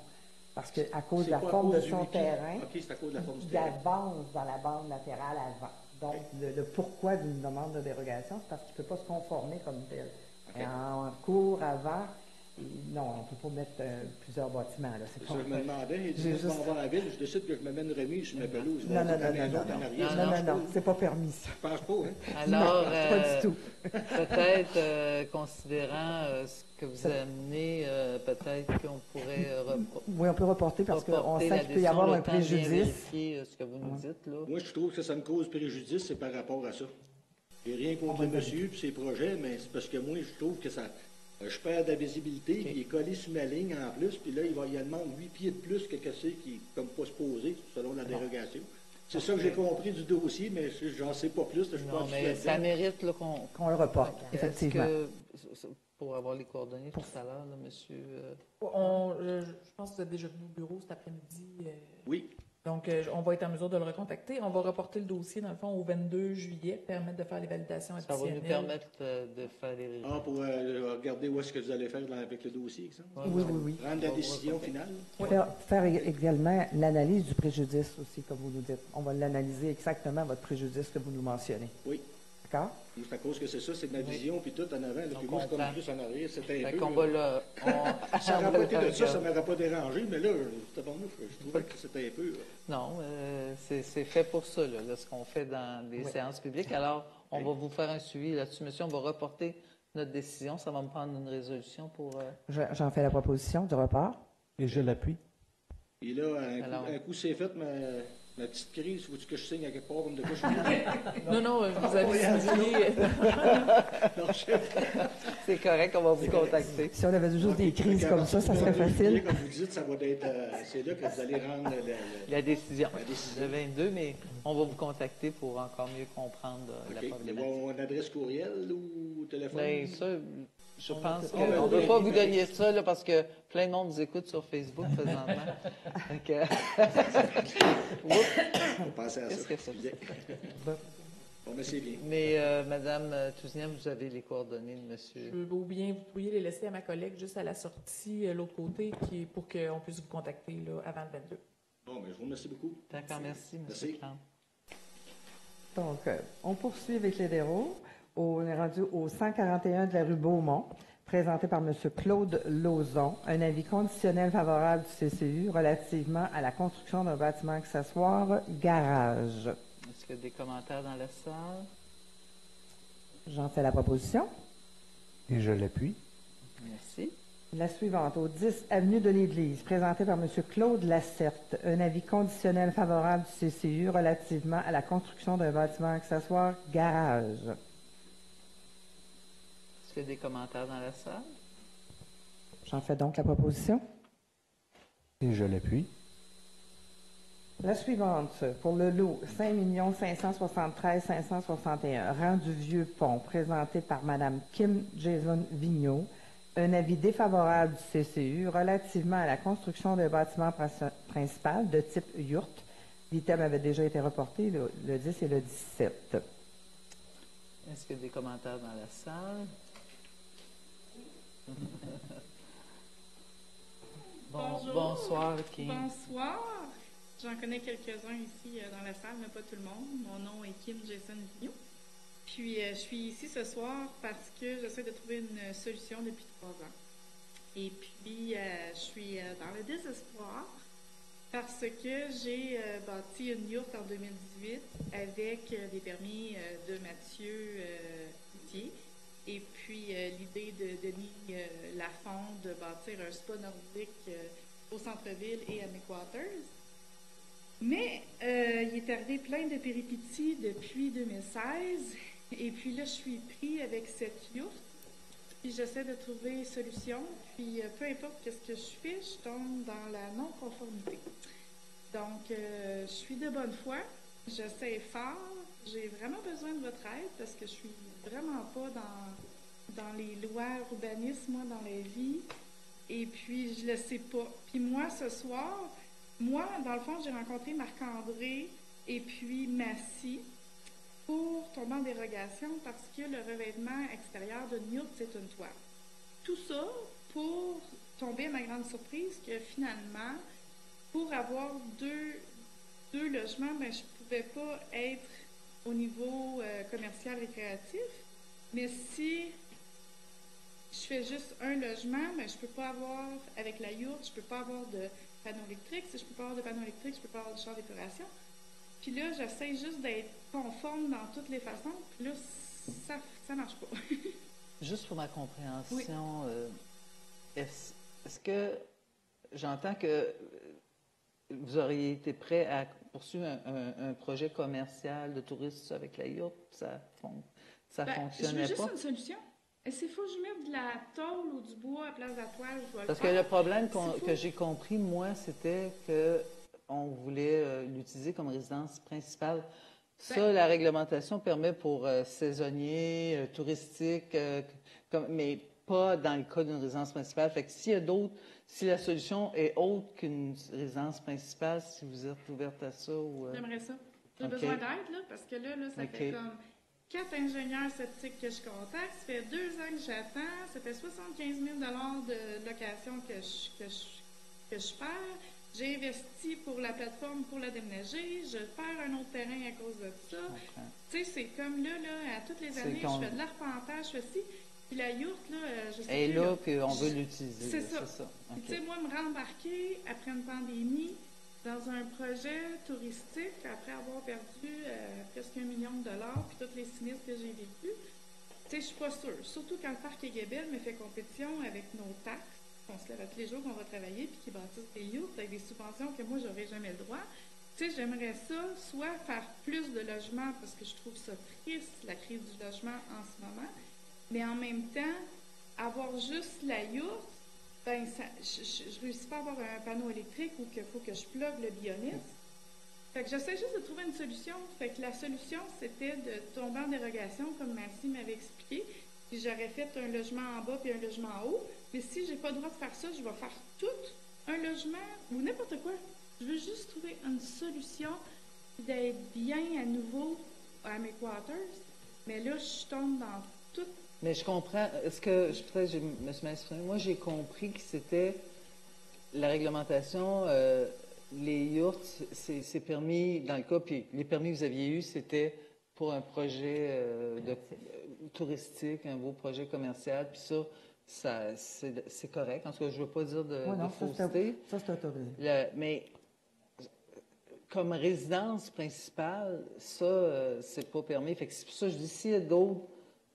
Parce qu'à cause de la forme de son terrain, OK, c'est à cause de la forme du il terrain. avance dans la bande latérale avant. Donc, le pourquoi d'une demande de dérogation, c'est parce qu'il ne peut pas se conformer comme tel. OK. Et en cours avant, non, on ne peut pas mettre plusieurs bâtiments. Là. C'est Ça, pas... je me demandais, il dit, J'ai moi, je juste- m'en vais à la ville, je décide que je me mets une remise sur ma pelouse. Non, non, La non, maison non, en non. arrière, ça Non, marche non, non, pas. c'est pas permis, ça. Je pense pas, hein? Alors, Non, pas du tout. peut-être, considérant ce que vous amenez, peut-être qu'on pourrait Oui, on peut reporter parce qu'on reporter sait la qu'il peut y avoir décision, un le temps de bien préjudice. vérifier ce que vous nous dites, là. Moi, je trouve que ça me cause préjudice, c'est par rapport à ça. J'ai rien contre le monsieur et ses projets, mais c'est parce que moi, je trouve que ça. Je perds de la visibilité, puis il est collé sur ma ligne en plus, puis là, il demande 8 pieds de plus que c'est qui est comme pas supposé, selon la dérogation. C'est ça que j'ai compris du dossier, mais j'en sais pas plus. Je suis Non, pas mais ça mérite là, qu'on... Qu'on le reporte, Est-ce effectivement. que, pour avoir les coordonnées tout à l'heure, là, monsieur... Je pense que vous êtes déjà venu au bureau cet après-midi. Oui. Donc, on va être en mesure de le recontacter. On va reporter le dossier, dans le fond, au 22 juillet, permettre de faire les validations Ça va additionnelles. nous permettre de faire les... Ah, pour regarder où est-ce que vous allez faire avec le dossier, exemple? Oui, oui, oui. Prendre la décision finale? Faire également l'analyse du préjudice aussi, comme vous nous dites. On va l'analyser exactement, votre préjudice que vous nous mentionnez. Oui. D'accord? C'est à cause que c'est ça, c'est de ma vision, puis tout en avant. Là, puis moi, je suis comme plus en arrière. C'était un Fait peu... qu'on va là... Ça n'aurait pas été de ça, ça ne m'aurait pas dérangé, mais là, c'était bon, je trouvais que c'était un peu... Non, c'est fait pour ça, là, ce qu'on fait dans les séances publiques. Alors, on va vous faire un suivi là-dessus, monsieur. On va reporter notre décision. Ça va me prendre une résolution pour... J'en fais la proposition du report. Et je l'appuie. Et là, un coup c'est fait, ma petite crise, faut-tu que je signe à quelque part comme de quoi je suis... Non, vous avez signé. C'est correct, on va vous contacter. Si on avait juste des crises comme ça serait facile. Comme vous dites, ça va être... c'est là que vous allez rendre la décision. La décision. Le 22, mais on va vous contacter pour encore mieux comprendre la OK. Il problématique. va y avoir une adresse courriel ou téléphone? Bien, ça, je pense Ah, qu'on ben, ne peut pas vous donner ça là, parce que plein de monde vous écoute sur Facebook présentement. Donc, Faut penser à qu'est-ce ça. que c'est? Bon, mais c'est bien. Mais Madame Tousignan, vous avez les coordonnées de monsieur. Ou bien vous pourriez les laisser à ma collègue juste à la sortie, l'autre côté, pour qu'on puisse vous contacter là, avant le 22. Bon, mais je vous remercie beaucoup. D'accord, merci, monsieur Merci. Plante. Donc, on poursuit avec les déros. On est rendu au 141 de la rue Beaumont, présenté par M. Claude Lauzon. Un avis conditionnel favorable du CCU relativement à la construction d'un bâtiment accessoire garage. Est-ce qu'il y a des commentaires dans la salle? J'en fais la proposition. Et je l'appuie. Merci. La suivante, au 10 avenue de l'Église, présentée par M. Claude Lacerte. Un avis conditionnel favorable du CCU relativement à la construction d'un bâtiment accessoire garage. Est-ce qu'il y a des commentaires dans la salle? J'en fais donc la proposition. Et je l'appuie. La suivante, pour le lot 5 573 561, rang du Vieux Pont, présenté par Mme Kim Jason Vigneault. Un avis défavorable du CCU relativement à la construction d'un bâtiment principal de type yurte. L'item avait déjà été reporté le 10 et le 17. Est-ce qu'il y a des commentaires dans la salle? Bonjour. Bonsoir, Kim. Bonsoir. J'en connais quelques-uns ici dans la salle, mais pas tout le monde. Mon nom est Kim Jason Vigneault. Puis, je suis ici ce soir parce que j'essaie de trouver une solution depuis 3 ans. Et puis, je suis dans le désespoir parce que j'ai bâti une yourte en 2018 avec des permis de Mathieu Coutier. Et puis, l'idée de Denis Lafond de bâtir un spa nordique au centre-ville et à McWaters. Mais il est arrivé plein de péripéties depuis 2016. Et puis là, je suis pris avec cette yourte. Puis j'essaie de trouver une solution. Puis peu importe ce que je fais, je tombe dans la non-conformité. Donc, je suis de bonne foi. J'essaie fort. J'ai vraiment besoin de votre aide parce que je suis vraiment pas dans les lois urbanistes, moi, dans la vie, et puis je le sais pas. Puis moi, ce soir, dans le fond, j'ai rencontré Marc-André et puis Massy pour tomber en dérogation parce que le revêtement extérieur d'une yourte, c'est une toile. Tout ça pour tomber, à ma grande surprise, que finalement, pour avoir deux logements, ben, je ne pouvais pas être au niveau commercial récréatif. Mais si je fais juste un logement, ben, je ne peux pas avoir, avec la yourte, je ne peux pas avoir de panneaux électriques. Si je ne peux pas avoir de panneaux électriques, je ne peux pas avoir de champ d'épuration. Puis là, j'essaie juste d'être conforme dans toutes les façons. Puis là, ça ne marche pas. Juste pour ma compréhension, est-ce que j'entends que vous auriez été prêt à poursuivre un projet commercial de tourisme avec la yourte? Ça fonctionnait pas? Je veux juste une solution. S'il faut que je mette de la tôle ou du bois à place de la toile, je vais Parce le faire. que le problème que j'ai compris, moi, c'était qu'on voulait l'utiliser comme résidence principale. Ça, la réglementation permet pour saisonniers, touristiques, mais pas dans le cas d'une résidence principale. Fait que s'il y a d'autres, si la solution est autre qu'une résidence principale, si vous êtes ouverte à ça ou... J'aimerais ça. J'ai besoin d'aide, là, parce que là ça fait comme 4 ingénieurs sceptiques que je contacte. Ça fait 2 ans que j'attends. Ça fait 75 000 de location que je perds. J'ai investi pour la plateforme pour la déménager. Je perds un autre terrain à cause de ça. Tu sais, c'est comme là, à toutes les années, je fais de l'arpentage, je fais ci. Puis la yourte, là, je sais plus. Et là, puis on veut l'utiliser. C'est ça. Puis tu sais, moi, me rembarquer après une pandémie dans un projet touristique, après avoir perdu presque $1 million, puis tous les sinistres que j'ai vécus, tu sais, je suis pas sûre. Surtout quand le parc Aiguebelle me fait compétition avec nos taxes, qu'on se lève tous les jours, qu'on va travailler, puis qui bâtissent des yourtes avec des subventions que moi, j'aurais jamais le droit. Tu sais, j'aimerais ça, soit faire plus de logements, parce que je trouve ça triste, la crise du logement en ce moment, mais en même temps, avoir juste la yourte, ben, je réussis pas à avoir un panneau électrique ou qu'il faut que je plug le bioniste. Fait que j'essaie juste de trouver une solution. Fait que la solution, c'était de tomber en dérogation, comme Massy m'avait expliqué. Puis j'aurais fait un logement en bas puis un logement en haut. Mais si j'ai pas le droit de faire ça, je vais faire tout un logement ou n'importe quoi. Je veux juste trouver une solution d'être bien à nouveau à mes quarters. Mais là, je tombe dans tout. Mais je comprends. Est-ce que, peut-être, je me suis mal exprimée. Moi, j'ai compris que c'était la réglementation, les yourtes, c'est permis, dans le cas, puis les permis que vous aviez eus, c'était pour un projet touristique, un beau projet commercial, puis ça c'est correct. En tout cas, je ne veux pas dire de fausseté. Ça, c'est autorisé. Mais comme résidence principale, ça, c'est pas permis. Fait que c'est pour ça que je dis, s'il y a d'autres,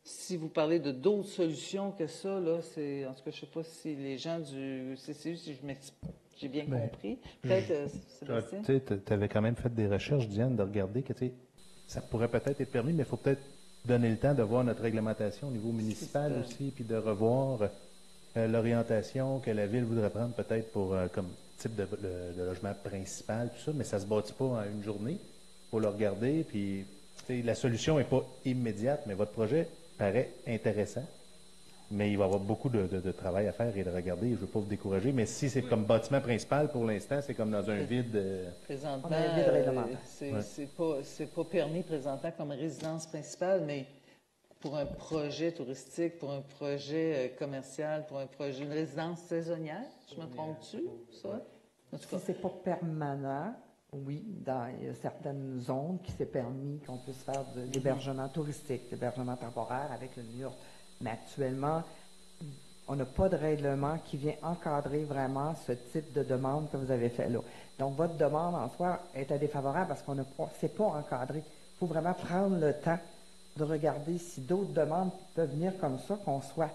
si vous parlez de d'autres solutions que ça, là, c'est, en tout cas, je ne sais pas si les gens du CCU, si j'ai bien compris. Peut-être, Sébastien? Tu avais quand même fait des recherches, Diane, de regarder que ça pourrait peut-être être permis, mais il faut peut-être donner le temps de voir notre réglementation au niveau municipal aussi, puis de revoir l'orientation que la Ville voudrait prendre peut-être pour comme type de logement principal, tout ça, mais ça ne se bâtit pas en une journée. Il faut le regarder, puis la solution n'est pas immédiate, mais votre projet paraît intéressant. Mais il va y avoir beaucoup de travail à faire et de regarder. Je ne veux pas vous décourager, mais si c'est comme bâtiment principal pour l'instant, c'est comme dans un vide. Présentement, réglementaire. c'est pas permis présentement comme résidence principale, mais pour un projet touristique, pour un projet commercial, pour un projet, une résidence saisonnière, je me trompe-tu, ça? En tout cas. Si c'est pas permanent, oui, il y a certaines zones qui s'est permis qu'on puisse faire de l'hébergement touristique, l'hébergement temporaire avec le mur. Mais actuellement, on n'a pas de règlement qui vient encadrer vraiment ce type de demande que vous avez fait là. Donc, votre demande en soi est défavorable parce qu'on c'est pas encadré. Il faut vraiment prendre le temps de regarder si d'autres demandes peuvent venir comme ça, qu'on soit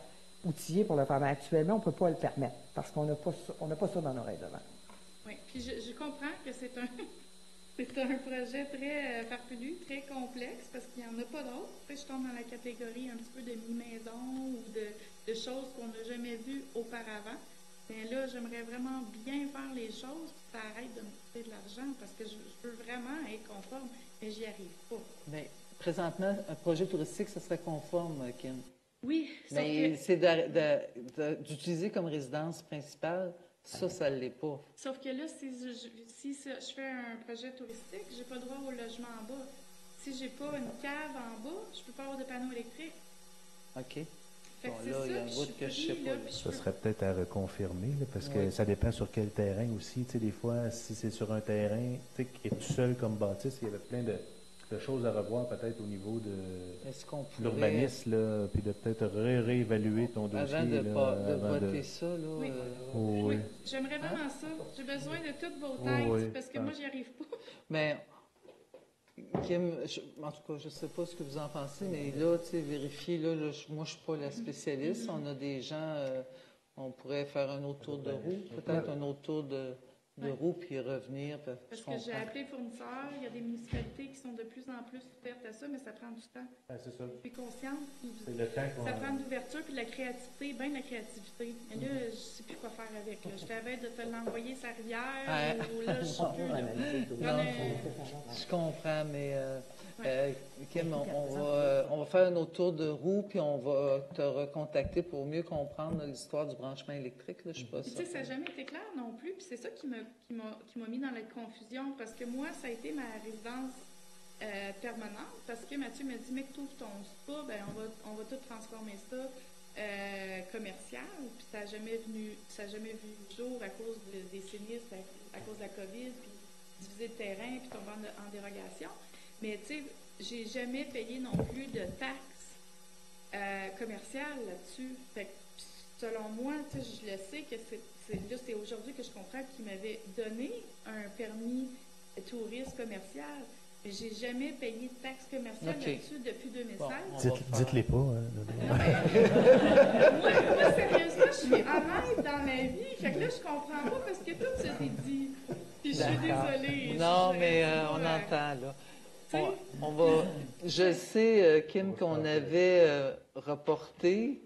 outillé pour le faire. Mais actuellement, on ne peut pas le permettre parce qu'on n'a pas ça dans nos règlements. Oui, puis je comprends que c'est un projet très farfelu, très complexe, parce qu'il n'y en a pas d'autres. Je tombe dans la catégorie un petit peu de mi-maison ou de choses qu'on n'a jamais vues auparavant. Mais là, j'aimerais vraiment bien faire les choses, puis ça arrête de me coûter de l'argent, parce que je veux vraiment être conforme, mais j'y arrive pas. Mais présentement, un projet touristique, ça serait conforme, Kim? Oui, sauf Mais que, c'est d'utiliser comme résidence principale, ça ne l'est pas. sauf que là, je fais un projet touristique, j'ai pas droit au logement en bas. Si j'ai pas une cave en bas, je peux pas avoir de panneaux électriques. OK. Fait que Bon, c'est là, ça, il y a un puis bout je que je suis sais pris, pas, là, là. puis je Ça peux- serait peut-être à reconfirmer, là, parce que Oui. ça dépend sur quel terrain aussi. Tu sais, des fois, si c'est sur un terrain qui est tout seul comme bâtisse, il y avait plein de choses à revoir peut-être au niveau de Est-ce qu'on pourrait, l'urbanisme, là, puis de peut-être réévaluer ton dossier. avant de, là, de avant de- voter ça, là, Oui. Oh, Oui, oui. j'aimerais vraiment ça. J'ai besoin de toutes vos Oui, têtes, oui. parce que moi, j'y arrive pas. mais Kim, en tout cas, je ne sais pas ce que vous en pensez, mais là, tu sais, vérifier, là, moi, je ne suis pas la spécialiste. On a des gens, on pourrait faire un autre tour de roue, peut-être un autre tour de roue, puis revenir. Parce que j'ai appelé fournisseurs, il y a des municipalités qui sont de plus en plus ouvertes à ça, mais ça prend du temps. C'est ça. Je suis consciente. C'est le temps qu'on Ça prend de l'ouverture puis de la créativité, bien de la créativité. Mais là, je ne sais plus quoi faire avec. Là. Je t'avais de te l'envoyer sa rivière, ou là, je ne sais plus. Là. Non, je comprends, mais Kim, on va faire un autre tour de roue, puis on va te recontacter pour mieux comprendre l'histoire du branchement électrique. Là, je sais pas Tu ça. sais, ça n'a jamais été clair non plus, puis c'est ça qui m'a mis dans la confusion, parce que moi, ça a été ma résidence permanente, parce que Mathieu m'a dit, mais que tu ouvres ton spa, ben on va tout transformer ça commercial, puis ça n'a jamais vu le jour à cause des sinistres, à cause de la COVID, puis diviser le terrain, puis tomber en dérogation. Mais tu sais, j'ai jamais payé non plus de taxes commerciales là-dessus. Fait que, selon moi, tu sais, je le sais que c'est aujourd'hui que je comprends qu'il m'avait donné un permis touriste commercial. Mais j'ai jamais payé de taxes commerciales là-dessus depuis 2016. Dites-les pas. Hein, moi, sérieusement, je suis honnête dans ma vie. Fait que là, je comprends pas parce que tout ça est dit. Puis je suis désolée. Non, mais on entend, là. On va. Je sais, Kim, qu'on avait reporté,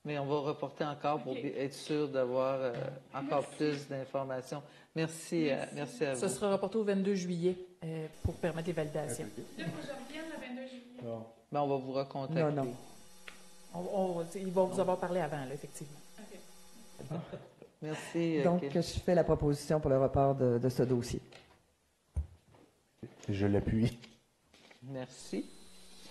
mais on va reporter encore pour être sûr d'avoir encore plus d'informations. Merci à vous. Ce sera reporté au 22 juillet pour permettre les validations. Là, il faut que je revienne le 22 juillet. Ben, on va vous recontacter. Non. Ils vont vous avoir parlé avant, là, effectivement. OK. Merci. Donc, Kim. je fais la proposition pour le report de ce dossier. Je l'appuie. Merci.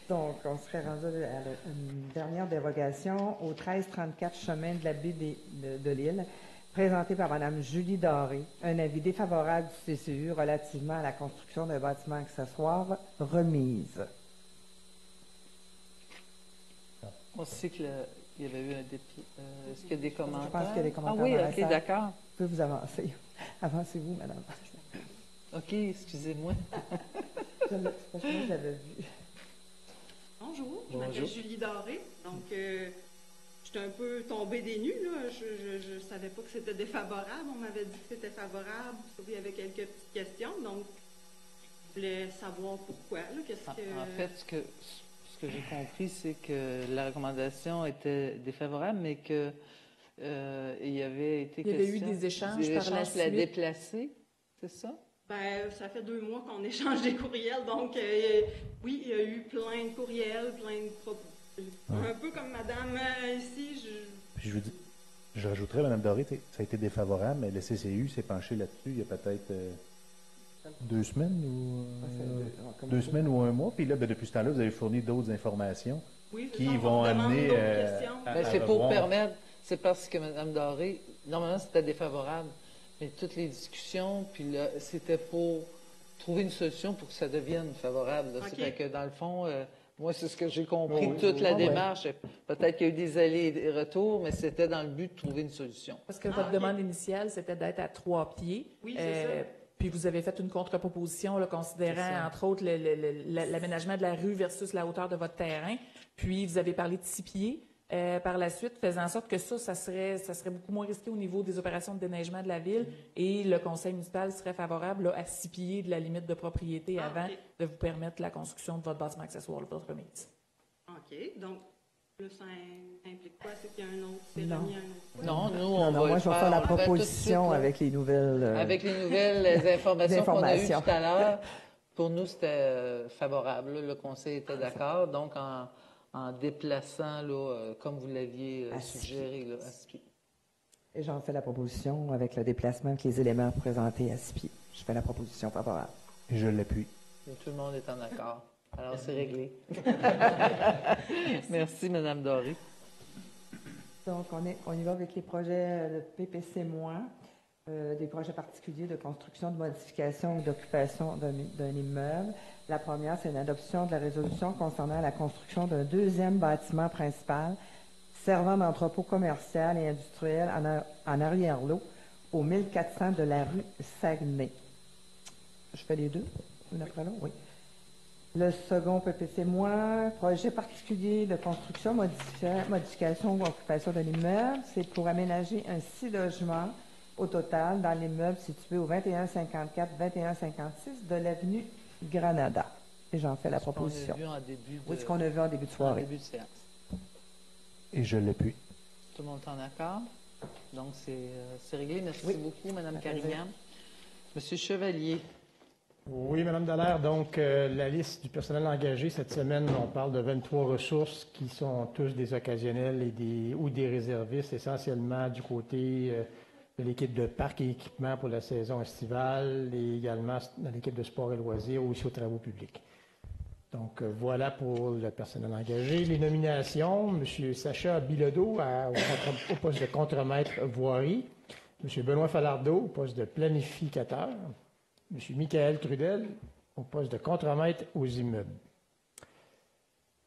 Donc, on serait rendu à une dernière dérogation au 1334 chemin de la baie de l'île, présenté par Mme Julie Doré. Un avis défavorable du CCU relativement à la construction d'un bâtiment accessoire remise. On sait qu'il y avait eu un dépit. Est-ce qu'il y a des commentaires? Je pense qu'il y a des commentaires. Ah oui, dans la OK, salle. d'accord. Vous pouvez vous avancer. Avancez-vous, madame. OK, excusez-moi. Je l'avais vu. Bonjour, je m'appelle Julie Doré. Donc, j'étais un peu tombée des nues. Là. Je ne savais pas que c'était défavorable. On m'avait dit que c'était favorable, sauf qu'il y avait quelques petites questions. Donc, je voulais savoir pourquoi. Là. En fait, ce que j'ai compris, c'est que la recommandation était défavorable, mais que il y avait été Il y avait eu des échanges par la pour la suite. déplacer, c'est ça? Ben, ça fait 2 mois qu'on échange des courriels. Donc, oui, il y a eu plein de courriels, un peu comme madame ici. Puis je rajouterais, Mme Doré, ça a été défavorable, mais le CCU s'est penché là-dessus il y a peut-être 2 semaines ou 2 semaines ou 1 mois. Puis là, depuis ce temps-là, vous avez fourni d'autres informations qui vont amener c'est pour permettre, c'est parce que Mme Doré, normalement, c'était défavorable, mais toutes les discussions, puis là, c'était pour trouver une solution pour que ça devienne favorable. Là. C'est que dans le fond, moi, c'est ce que j'ai compris de toute la démarche. Peut-être qu'il y a eu des allers et des retours, mais c'était dans le but de trouver une solution. Parce que votre demande initiale, c'était d'être à 3 pieds. Oui, c'est ça. Puis vous avez fait une contre-proposition, là, considérant, entre autres, l'aménagement de la rue versus la hauteur de votre terrain. Puis vous avez parlé de 6 pieds. Par la suite, faisant en sorte que ça serait beaucoup moins risqué au niveau des opérations de déneigement de la ville et le conseil municipal serait favorable là, à 6 pieds de la limite de propriété avant de vous permettre la construction de votre bâtiment accessoire, votre remise. OK. Donc, plus ça implique quoi? C'est qu'il y a un autre, c'est remis à un autre? Non, nous, on va moi, le je vais faire. faire la On le fait tout de proposition suite, avec les nouvelles... avec les nouvelles informations qu'on a eues tout à l'heure. Pour nous, c'était favorable. Là. Le conseil était d'accord. Donc, en déplaçant, là, comme vous l'aviez suggéré, là, à 6 pieds. Et j'en fais la proposition avec le déplacement avec les éléments présentés à 6 pieds. Je fais la proposition favorable. Et je l'appuie. Et tout le monde est en accord. Alors, c'est réglé. Merci, Mme Doré. Donc, on y va avec les projets de PPC-, des projets particuliers de construction, de modification ou d'occupation d'un immeuble. La première, c'est une adoption de la résolution concernant la construction d'un deuxième bâtiment principal servant d'entrepôt commercial et industriel en arrière-lot au 1400 de la rue Saguenay. Je fais les deux, une après l'autre, oui. Le second PPC-, projet particulier de construction, modification ou occupation d'un immeuble, c'est pour aménager un 6 logements au total dans l'immeuble situé au 2154-2156 de l'avenue Granada. Et j'en fais la proposition. Oui, ce qu'on a vu en début de soirée. En début de séance. Et je l'appuie. Tout le monde est en accord? Donc, c'est réglé. Merci beaucoup, Mme Carignan. Monsieur Chevalier. Oui, Mme Dallaire. Donc, la liste du personnel engagé, cette semaine, on parle de 23 ressources qui sont tous des occasionnels ou des réservistes, essentiellement du côté de l'équipe de parc et équipement pour la saison estivale et également dans l'équipe de sport et loisirs ou aussi aux travaux publics. Donc, voilà pour le personnel engagé. Les nominations, M. Sacha Bilodeau au poste de contremaître voirie, M. Benoît Falardeau au poste de planificateur, M. Michael Trudel au poste de contremaître aux immeubles.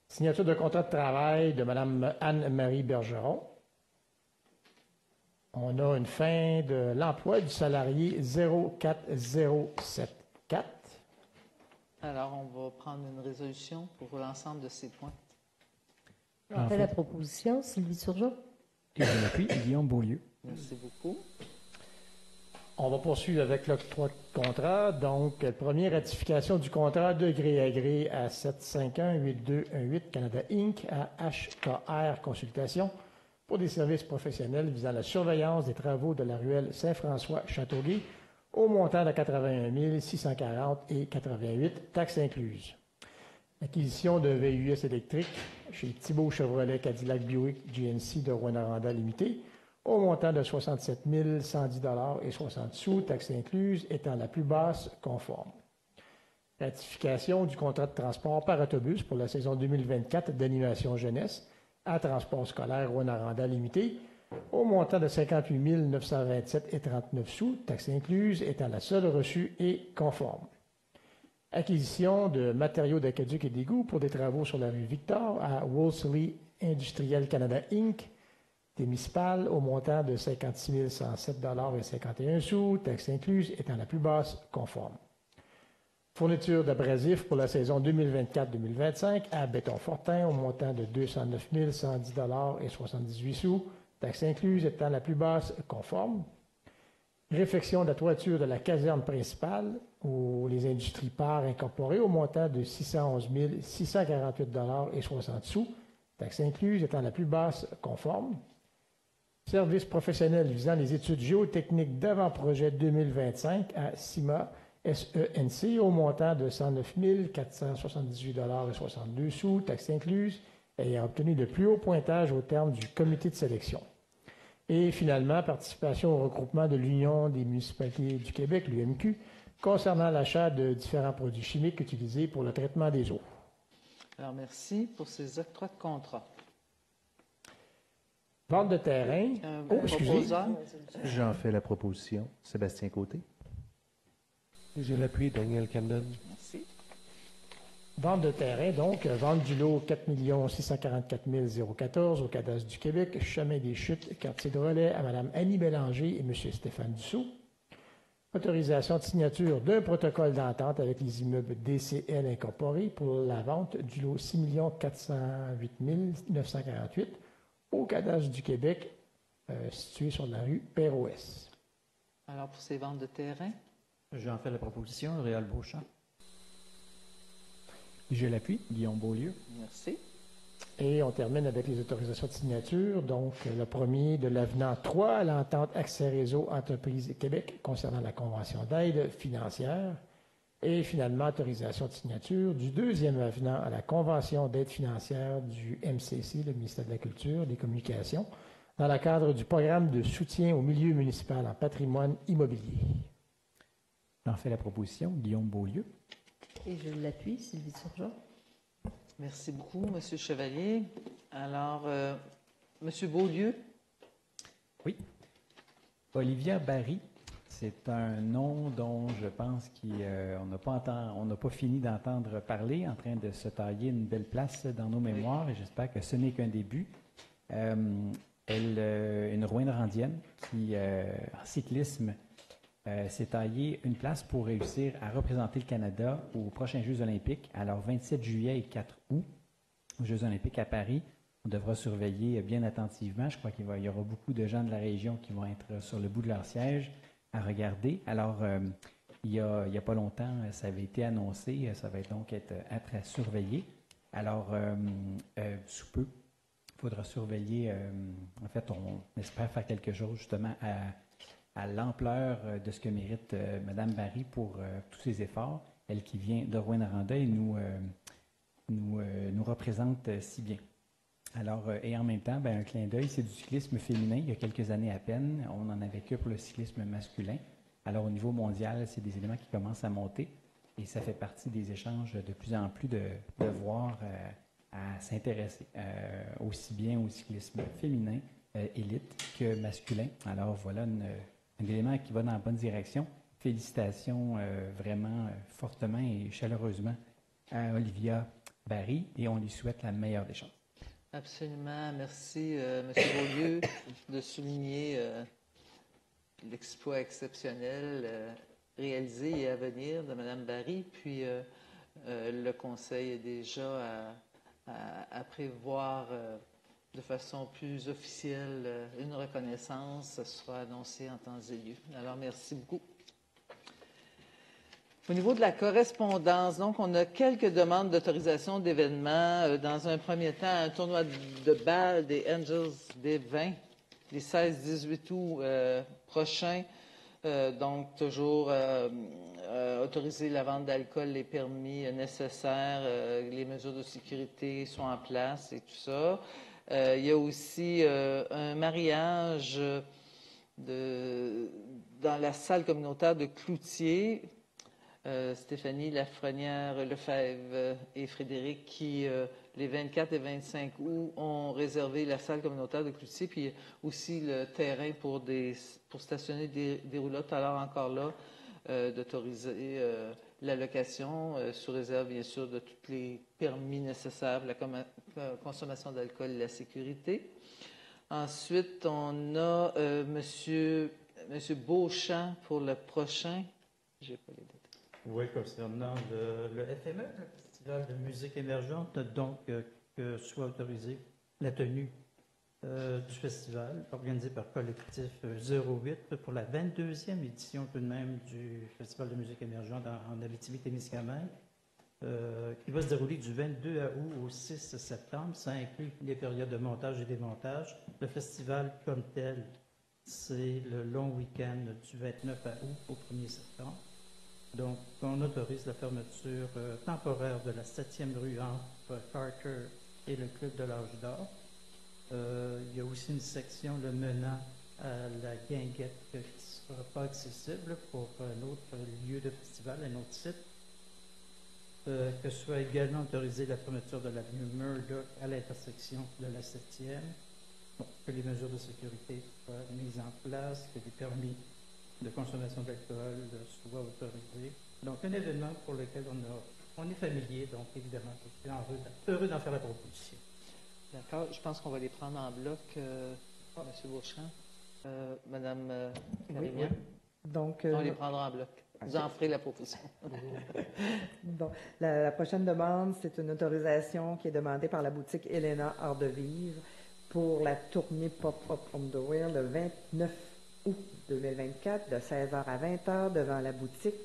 Signature de contrat de travail de Mme Anne-Marie Bergeron. On a une fin de l'emploi du salarié 04074. Alors, on va prendre une résolution pour l'ensemble de ces points. On fait la proposition, Sylvie Turgeon. Et je m'appuie, Guillaume Beaulieu. Merci beaucoup. On va poursuivre avec l'octroi de contrat. Donc, première ratification du contrat de gré à gré à 751-8218 Canada Inc. à HKR Consultation pour des services professionnels visant la surveillance des travaux de la ruelle Saint-François-Châteauguay au montant de 81 640 et 88, taxes incluses. Acquisition de VUS électrique chez Thibault Chevrolet Cadillac Buick GNC de Rouyn-Noranda Limité au montant de 67 110 et 60 sous, taxes incluses, étant la plus basse conforme. Ratification du contrat de transport par autobus pour la saison 2024 d'animation jeunesse à Transport scolaire Rouyn-Noranda Limité au montant de 58 927 et 39 sous, taxes incluses, étant la seule reçue et conforme. Acquisition de matériaux d'aqueduc et d'égouts pour des travaux sur la rue Victor à Wolseley Industriel Canada Inc., municipal au montant de 56 107 et 51 sous, taxes incluses, étant la plus basse conforme. Fourniture d'abrasifs pour la saison 2024-2025 à Béton Fortin au montant de 209 110 et 78 sous, taxes incluses, étant la plus basse conforme. Réfection de la toiture de la caserne principale où les industries parts incorporées au montant de 611 648 et 60 sous, taxes incluses, étant la plus basse conforme. Services professionnels visant les études géotechniques d'avant-projet 2025 à CIMA SENC au montant de 109 478 et 62 sous, taxes incluses, ayant obtenu le plus haut pointage au terme du comité de sélection. Et finalement, participation au regroupement de l'Union des municipalités du Québec, l'UMQ, concernant l'achat de différents produits chimiques utilisés pour le traitement des eaux. Alors, merci pour ces octrois de contrat. Vente de terrain. Excusez. J'en fais la proposition. Sébastien Côté. J'ai l'appui, Daniel Camden. Merci. Vente de terrain, donc, vente du lot 4 644 014 au cadastre du Québec, chemin des Chutes, quartier de Relais, à Mme Annie Bélanger et M. Stéphane Dussault. Autorisation de signature d'un protocole d'entente avec les immeubles DCL incorporés pour la vente du lot 6 408 948 au cadastre du Québec, situé sur la rue Père-Ouest. Alors, pour ces ventes de terrain? J'en fais la proposition, Réal Beauchamp. Je l'appuie, Guillaume Beaulieu. Merci. Et on termine avec les autorisations de signature. Donc, le premier de l'avenant 3 à l'entente Accès Réseau Entreprise Québec concernant la convention d'aide financière. Et finalement, autorisation de signature du deuxième avenant à la Convention d'aide financière du MCC, le ministère de la Culture, des Communications, dans le cadre du programme de soutien au milieu municipal en patrimoine immobilier. J'en fais la proposition, Guillaume Beaulieu. Et je l'appuie, Sylvie Turgeon. Merci beaucoup, M. Chevalier. Alors, M. Beaulieu. Oui. Olivia Barry, c'est un nom dont je pense qu'on n'a pas fini d'entendre parler, en train de se tailler une belle place dans nos mémoires, et j'espère que ce n'est qu'un début. Une Rouyn-Norandienne qui, en cyclisme, s'est taillé une place pour réussir à représenter le Canada aux prochains Jeux olympiques, alors 27 juillet et 4 août, aux Jeux olympiques à Paris. On devra surveiller bien attentivement. Je crois qu'il y aura beaucoup de gens de la région qui vont être sur le bout de leur siège à regarder. Alors, il y a pas longtemps, ça avait été annoncé, ça va donc être à surveiller. Alors, sous peu, il faudra surveiller. En fait, on espère faire quelque chose justement à l'ampleur de ce que mérite Mme Barry pour tous ses efforts, elle qui vient de Rouyn-Noranda et nous représente si bien. Alors, et en même temps, un clin d'œil, c'est du cyclisme féminin. Il y a quelques années à peine, on n'en avait que pour le cyclisme masculin. Alors, au niveau mondial, c'est des éléments qui commencent à monter et ça fait partie des échanges de plus en plus de voir à s'intéresser aussi bien au cyclisme féminin, élite, que masculin. Alors, voilà un élément qui va dans la bonne direction. Félicitations vraiment fortement et chaleureusement à Olivia Barry et on lui souhaite la meilleure des chances. Absolument. Merci, M. Beaulieu, de souligner l'exploit exceptionnel réalisé et à venir de Mme Barry. Puis, le Conseil est déjà à prévoir de façon plus officielle une reconnaissance. Ce sera annoncé en temps et lieu. Alors, merci beaucoup. Au niveau de la correspondance, donc, on a quelques demandes d'autorisation d'événements. Dans un premier temps, un tournoi de balle des Angels des Vins, les 16-18 août prochains. Donc, toujours autoriser la vente d'alcool, les permis nécessaires, les mesures de sécurité sont en place et tout ça. Il y a aussi un mariage dans la salle communautaire de Cloutier. Stéphanie Lafrenière-Lefebvre et Frédéric qui, les 24 et 25 août, ont réservé la salle communautaire de Cloutier, puis aussi le terrain pour stationner des roulottes. Alors, encore là, d'autoriser la location, sous réserve, bien sûr, de tous les permis nécessaires pour la consommation d'alcool et la sécurité. Ensuite, on a Monsieur Beauchamp pour le prochain. J'ai pas les dates. Oui, concernant le FME, le Festival de musique émergente, donc que soit autorisé la tenue du festival organisé par Collectif 08 pour la 22e édition tout de même du Festival de musique émergente en Abitibi-Témiscamingue, qui va se dérouler du 22 août au 6 septembre. Ça inclut les périodes de montage et démontage. Le festival comme tel, c'est le long week-end du 29 août au 1er septembre. Donc, on autorise la fermeture temporaire de la 7e rue entre Carter et le Club de l'Âge d'Or. Il y a aussi une section le menant à la Guinguette qui ne sera pas accessible pour un autre lieu de festival, un autre site. Que soit également autorisée la fermeture de l'avenue Murdoch à l'intersection de la 7e. Bon, que les mesures de sécurité soient mises en place, que les permis de consommation d'alcool soit autorisé. Donc, un événement pour lequel on est familier, donc évidemment, je suis heureux d'en faire la proposition. D'accord. Je pense qu'on va les prendre en bloc, M. Beauchamp. Mme Carignan. Oui. Donc, on les prendra en bloc. Vous en ferez la proposition. Bon, la prochaine demande, c'est une autorisation qui est demandée par la boutique Elena Art de Vivre pour la tournée Pop-Up on the Wheel le 29 août 2024, de 16h à 20h, devant la boutique,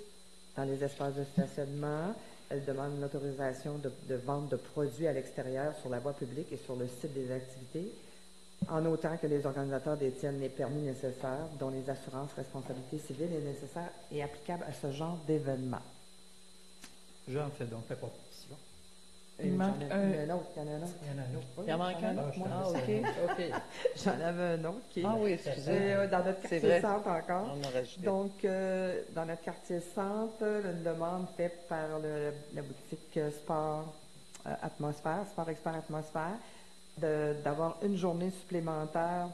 dans les espaces de stationnement. Elle demande l'autorisation de vente de produits à l'extérieur sur la voie publique et sur le site des activités, en autant que les organisateurs détiennent les permis nécessaires, dont les assurances responsabilité civile est nécessaire et applicable à ce genre d'événement. J'en fais donc la proposition. Il manque Il y en a un autre. Il y en a un autre. Il en manque un? Ah, OK. J'en avais un autre qui est Ah oui, excusez. dans notre C'est quartier vrai. centre encore. On a rajouté. Donc, dans notre quartier centre, une demande faite par la boutique Sport Atmosphère, Sport Expert Atmosphère, d'avoir une journée supplémentaire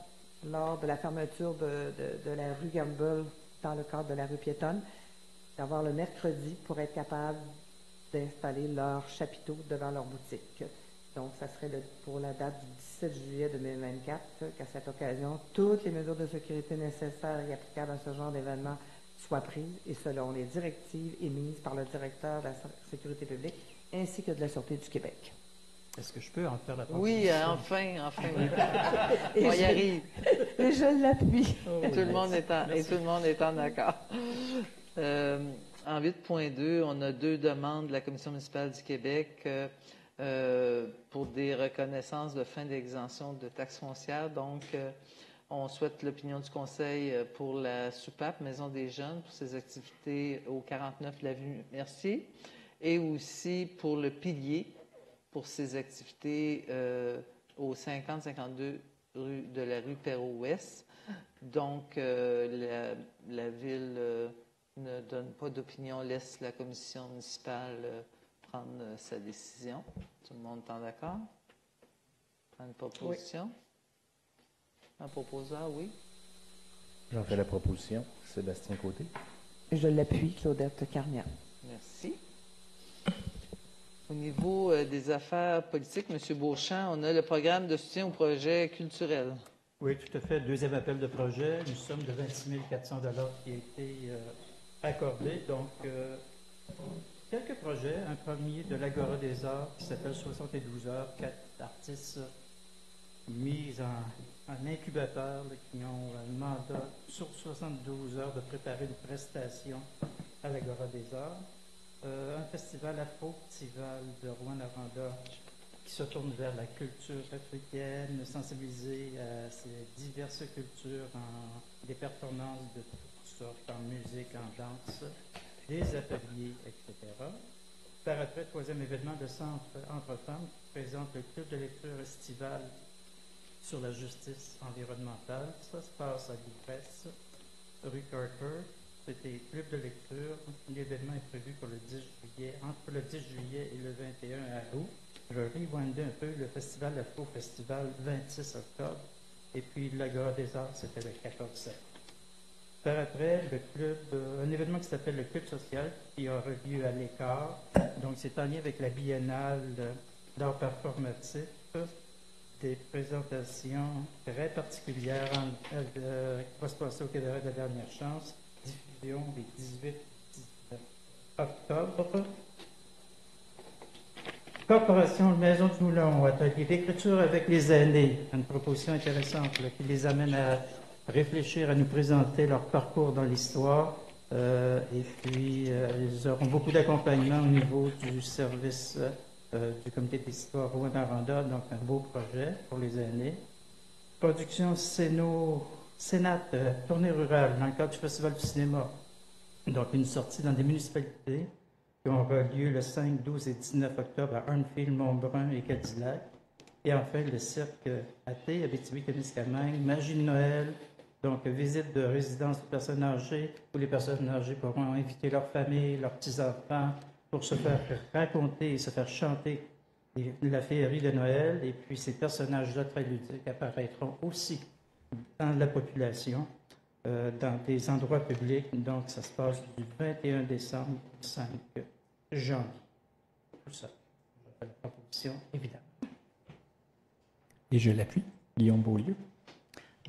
lors de la fermeture de la rue Gamble dans le cadre de la rue piétonne, d'avoir le mercredi pour être capable d'installer leur chapiteau devant leur boutique. Donc, ça serait pour la date du 17 juillet 2024 qu'à cette occasion, toutes les mesures de sécurité nécessaires et applicables à ce genre d'événement soient prises et selon les directives émises par le directeur de la sécurité publique ainsi que de la Sûreté du Québec. Est-ce que je peux en faire la proposition? Oui, enfin. On y arrive. Et je l'appuie. Tout le monde est en accord. En 8.2, on a 2 demandes de la Commission municipale du Québec pour des reconnaissances de fin d'exemption de taxes foncières. Donc, on souhaite l'opinion du Conseil pour la soupape Maison des Jeunes pour ses activités au 49 de l'avenue Mercier et aussi pour le pilier pour ses activités au 50-52 de la rue Perrault-Ouest. Donc, la Ville ne donne pas d'opinion, laisse la commission municipale prendre sa décision. Tout le monde est d'accord? Prendre une proposition? Oui. Un proposeur, oui. J'en fais la proposition. Sébastien Côté. Et je l'appuie, Claudette Carnian. Merci. Au niveau des affaires politiques, M. Beauchamp, on a le programme de soutien au projet culturel. Oui, tout à fait. Deuxième appel de projet, une somme de 26 400 $ qui a été accordée. Donc, quelques projets. Un premier de l'Agora des Arts qui s'appelle 72 heures. 4 artistes mis en incubateur là, qui ont un mandat sur 72 heures de préparer une prestation à l'Agora des Arts. Un festival afro-festival de Rouen-Noranda qui se tourne vers la culture africaine, sensibiliser à ces diverses cultures, des performances de toutes sortes, en musique, en danse, des ateliers, etc. Par après, troisième événement de centre entre femmes qui présente le club de lecture estival sur la justice environnementale. Ça se passe à Guipresse, rue Carter. C'était club de lecture. L'événement est prévu pour le 10 juillet, entre le 10 juillet et le 21 août. Je rewindais un peu le festival Afro-Festival 26 octobre. Et puis l'Agora des Arts, c'était le 14 septembre. Par après, le club, un événement qui s'appelle le Club social qui aura lieu à l'Écart. Donc, c'est en lien avec la biennale d'art performatif. Des présentations très particulières qui va se passer au cabaret de la dernière chance. Diffusion les 18 et 19 octobre. Corporation Maison du Moulon, atelier d'écriture avec les aînés. Une proposition intéressante là, qui les amène à réfléchir, à nous présenter leur parcours dans l'histoire. Et puis, ils auront beaucoup d'accompagnement au niveau du service du comité d'histoire Rouen-Noranda, donc un beau projet pour les aînés. Production Sénat, tournée rurale, dans le cadre du Festival du cinéma. Donc, une sortie dans des municipalités qui aura lieu le 5, 12 et 19 octobre à Arnfield, Montbrun et Cadillac. Et enfin, le cirque athée, Abitibi-Témiscamingue, Magie de Noël, donc visite de résidence de personnes âgées, où les personnes âgées pourront inviter leurs familles, leurs petits-enfants, pour se faire raconter et se faire chanter la féerie de Noël. Et puis, ces personnages-là très ludiques apparaîtront aussi dans la population, dans des endroits publics. Donc, ça se passe du 21 décembre au 5 janvier. Tout ça. Je fais la proposition, évidemment. Et je l'appuie. Guillaume Beaulieu.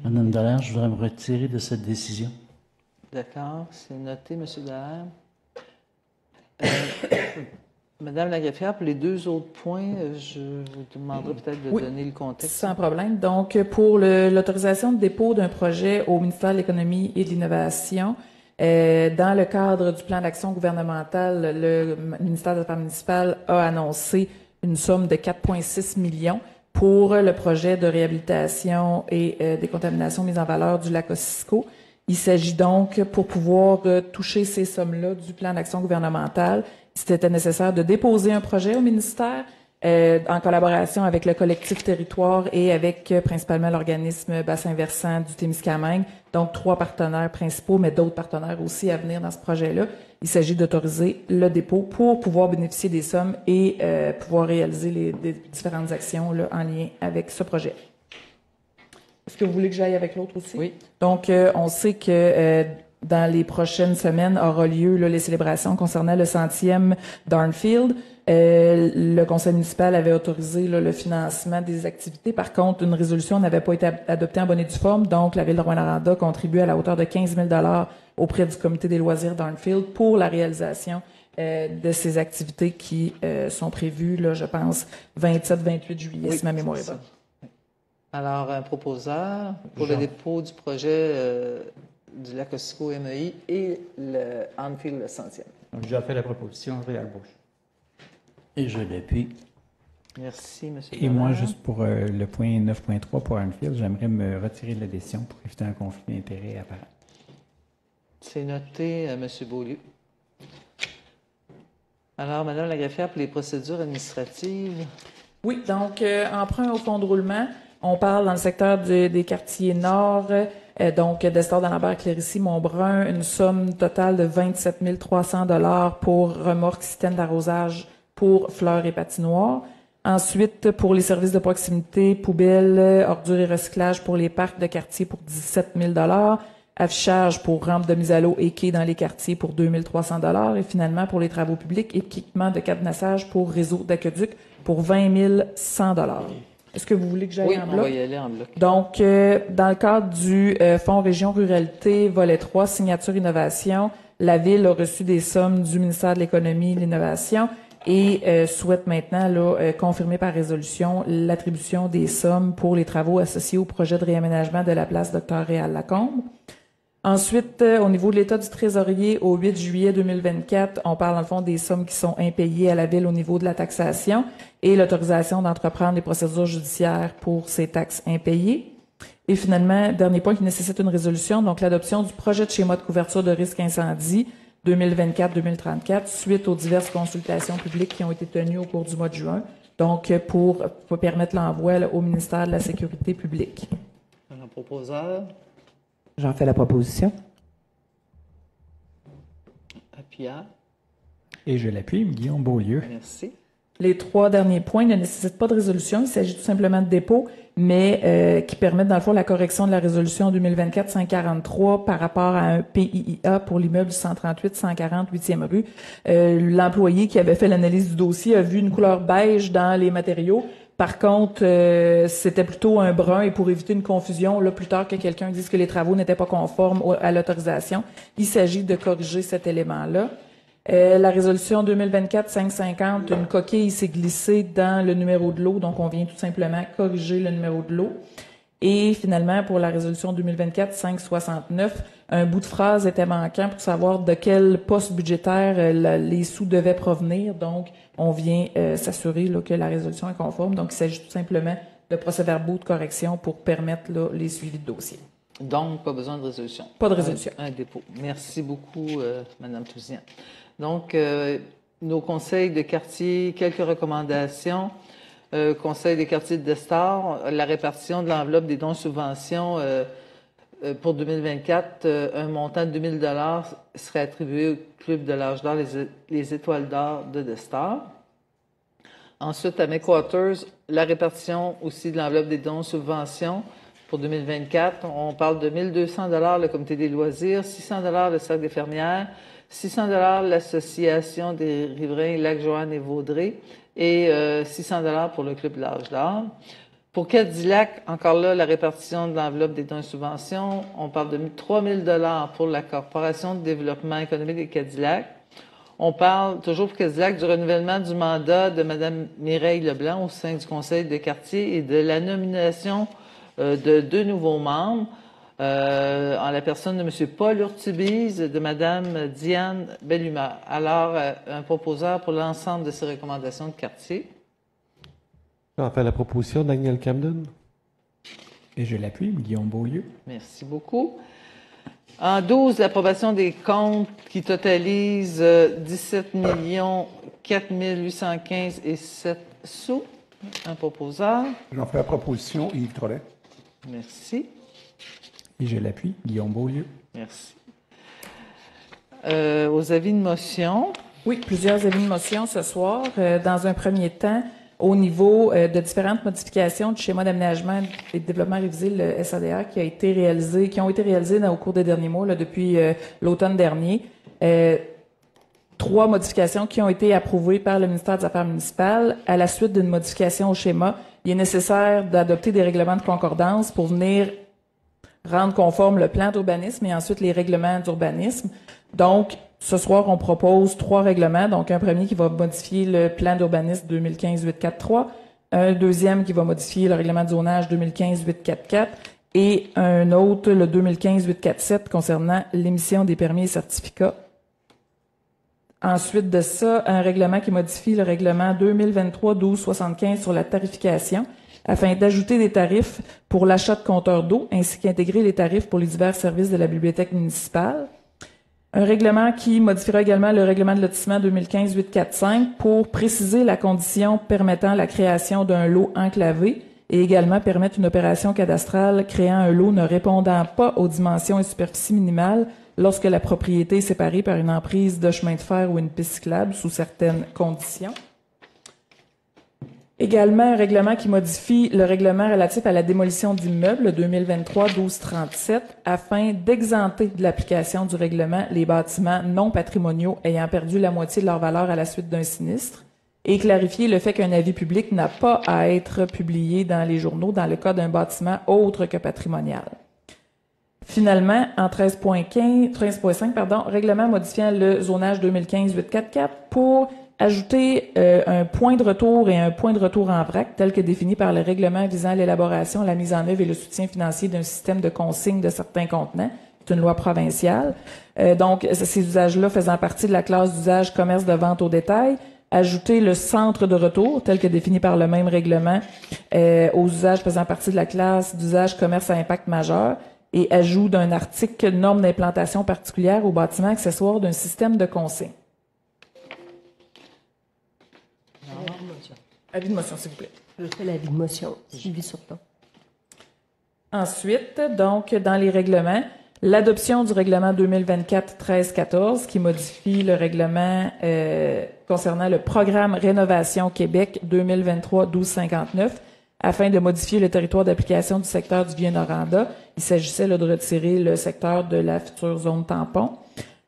Madame Dallaire, je voudrais me retirer de cette décision. D'accord, c'est noté, M. Dallaire. Madame la greffière, pour les 2 autres points, je vous demanderai peut-être de donner le contexte. Sans problème. Donc, pour l'autorisation de dépôt d'un projet au ministère de l'Économie et de l'Innovation, dans le cadre du plan d'action gouvernemental, le ministère des Affaires municipales a annoncé une somme de 4,6 millions pour le projet de réhabilitation et décontamination mise en valeur du lac Ossisco. Il s'agit donc, pour pouvoir toucher ces sommes-là du plan d'action gouvernemental, c'était nécessaire de déposer un projet au ministère en collaboration avec le collectif Territoire et avec principalement l'organisme Bassin Versant du Témiscamingue. Donc, 3 partenaires principaux, mais d'autres partenaires aussi à venir dans ce projet-là. Il s'agit d'autoriser le dépôt pour pouvoir bénéficier des sommes et pouvoir réaliser les différentes actions là, en lien avec ce projet. Est-ce que vous voulez que j'aille avec l'autre aussi? Oui. Donc, on sait que dans les prochaines semaines aura lieu là, les célébrations concernant le 100e d'Arnfield. Le conseil municipal avait autorisé là, le financement des activités. Par contre, une résolution n'avait pas été adoptée en bonne et due forme, donc la ville de Rouyn-Noranda contribue à la hauteur de 15 000 $ auprès du comité des loisirs d'Arnfield pour la réalisation de ces activités qui sont prévues, là, je pense, 27-28 juillet, si ma mémoire est bonne. Alors, un proposeur pour le dépôt du projet du lac Ossiko MEI et le Arnfield le 100e. Donc, j'ai fait la proposition, Réal Bouche. Et je l'appuie. Merci, M. Et moi, juste pour le point 9.3 pour Arnfield, j'aimerais me retirer de la décision pour éviter un conflit d'intérêts apparent. C'est noté, M. Beaulieu. Alors, Mme la greffière, pour les procédures administratives. Oui, donc, emprunt au fonds de roulement. On parle dans le secteur des quartiers nord, donc d'Estor d'Alembert, Clérici, Montbrun, une somme totale de 27 300 $ pour remorques, système d'arrosage pour fleurs et patinoires. Ensuite, pour les services de proximité, poubelles, ordures et recyclage pour les parcs de quartier pour 17 000 $, affichage pour rampes de mise à l'eau et quais dans les quartiers pour 2 300 $, et finalement, pour les travaux publics, équipement de cadenassage pour réseau d'aqueduc pour 20 100 $. Est-ce que vous voulez que j'aille en bloc? Oui, on va y aller en bloc. Donc, dans le cadre du Fonds Région Ruralité, volet 3, signature innovation, la Ville a reçu des sommes du ministère de l'Économie et de l'Innovation et souhaite maintenant là, confirmer par résolution l'attribution des sommes pour les travaux associés au projet de réaménagement de la place Dr. Réal Lacombe. Ensuite, au niveau de l'état du trésorier, au 8 juillet 2024, on parle dans le fond des sommes qui sont impayées à la Ville au niveau de la taxation et l'autorisation d'entreprendre les procédures judiciaires pour ces taxes impayées. Et finalement, dernier point qui nécessite une résolution, donc l'adoption du projet de schéma de couverture de risque incendie 2024-2034 suite aux diverses consultations publiques qui ont été tenues au cours du mois de juin, donc pour permettre l'envoi là, au ministère de la Sécurité publique. Un proposeur. J'en fais la proposition. Pierre. Et je l'appuie, Guillaume Beaulieu. Merci. Les 3 derniers points ne nécessitent pas de résolution. Il s'agit tout simplement de dépôt, mais qui permettent, dans le fond, la correction de la résolution 2024-143 par rapport à un PIIA pour l'immeuble 138-140 8e rue. L'employé qui avait fait l'analyse du dossier a vu une couleur beige dans les matériaux. Par contre, c'était plutôt un brun et pour éviter une confusion, là, plus tard que quelqu'un dise que les travaux n'étaient pas conformes à l'autorisation, il s'agit de corriger cet élément-là. La résolution 2024-550, une coquille s'est glissée dans le numéro de lot, donc on vient tout simplement corriger le numéro de lot. Et finalement, pour la résolution 2024-569, un bout de phrase était manquant pour savoir de quel poste budgétaire les sous devaient provenir. Donc, on vient s'assurer là, que la résolution est conforme. Donc, il s'agit tout simplement de procès-verbaux de correction pour permettre là, les suivis de dossier. Donc, pas besoin de résolution. Pas de résolution. Un dépôt. Merci beaucoup, Mme Touzian. Donc, nos conseils de quartier, quelques recommandations. Conseil des quartiers d'Estor, la répartition de l'enveloppe des dons subventions pour 2024, un montant de 2 000 $ serait attribué au Club de l'Âge d'Or, les Étoiles d'Or de Destor. Ensuite, à McWaters, la répartition aussi de l'enveloppe des dons subventions pour 2024. On parle de 1 200 $ le Comité des loisirs, 600 $ le Cercle des fermières, 600 $ l'Association des riverains Lac-Joanne et Vaudrey et 600 $ pour le Club de l'Âge d'Or. Pour Cadillac, encore là, la répartition de l'enveloppe des dons et subventions, on parle de 3 000 $ pour la Corporation de développement économique des Cadillac. On parle, toujours pour Cadillac, du renouvellement du mandat de Mme Mireille Leblanc au sein du conseil de quartier et de la nomination de 2 nouveaux membres, en la personne de M. Paul Urtubise et de Mme Diane Bellumeur. Alors, un proposeur pour l'ensemble de ces recommandations de quartier. J'en fais la proposition, Daniel Camden. Et je l'appuie, Guillaume Beaulieu. Merci beaucoup. En 12, l'approbation des comptes qui totalisent 17 4 815 et 7 sous. Un proposeur. J'en fais la proposition, Yves Trollet. Merci. Et je l'appuie, Guillaume Beaulieu. Merci. Aux avis de motion. Oui, plusieurs avis de motion ce soir. Dans un premier temps, au niveau de différentes modifications du schéma d'aménagement et de développement révisé, le SADA, qui ont été réalisées au cours des derniers mois, là, depuis l'automne dernier. 3 modifications qui ont été approuvées par le ministère des Affaires municipales. À la suite d'une modification au schéma, il est nécessaire d'adopter des règlements de concordance pour venir rendre conforme le plan d'urbanisme et ensuite les règlements d'urbanisme. Donc, ce soir, on propose 3 règlements. Donc, un premier qui va modifier le plan d'urbanisme 2015-843, un deuxième qui va modifier le règlement de zonage 2015-844 et un autre, le 2015-847, concernant l'émission des permis et certificats. Ensuite de ça, un règlement qui modifie le règlement 2023-1275 sur la tarification afin d'ajouter des tarifs pour l'achat de compteurs d'eau ainsi qu'intégrer les tarifs pour les divers services de la bibliothèque municipale. Un règlement qui modifiera également le règlement de lotissement 2015-845 pour préciser la condition permettant la création d'un lot enclavé et également permettre une opération cadastrale créant un lot ne répondant pas aux dimensions et superficies minimales lorsque la propriété est séparée par une emprise de chemin de fer ou une piste cyclable sous certaines conditions. Également, un règlement qui modifie le règlement relatif à la démolition d'immeubles 2023-1237 afin d'exenter de l'application du règlement les bâtiments non patrimoniaux ayant perdu la moitié de leur valeur à la suite d'un sinistre et clarifier le fait qu'un avis public n'a pas à être publié dans les journaux dans le cas d'un bâtiment autre que patrimonial. Finalement, en 13.5, règlement modifiant le zonage 2015-844 pour ajouter un point de retour et un point de retour en vrac tel que défini par le règlement visant l'élaboration, la mise en œuvre et le soutien financier d'un système de consigne de certains contenants. C'est une loi provinciale. Donc, ces usages-là faisant partie de la classe d'usage commerce de vente au détail, ajouter le centre de retour tel que défini par le même règlement aux usages faisant partie de la classe d'usage commerce à impact majeur et ajout d'un article norme d'implantation particulière au bâtiment accessoire d'un système de consigne. Avis de motion, s'il vous plaît. Je fais l'avis de motion. Suivi sur temps. Ensuite, donc, dans les règlements, l'adoption du règlement 2024-1314 qui modifie le règlement concernant le programme Rénovation Québec 2023-1259 afin de modifier le territoire d'application du secteur du Vieux-Noranda. Il s'agissait là, de retirer le secteur de la future zone tampon.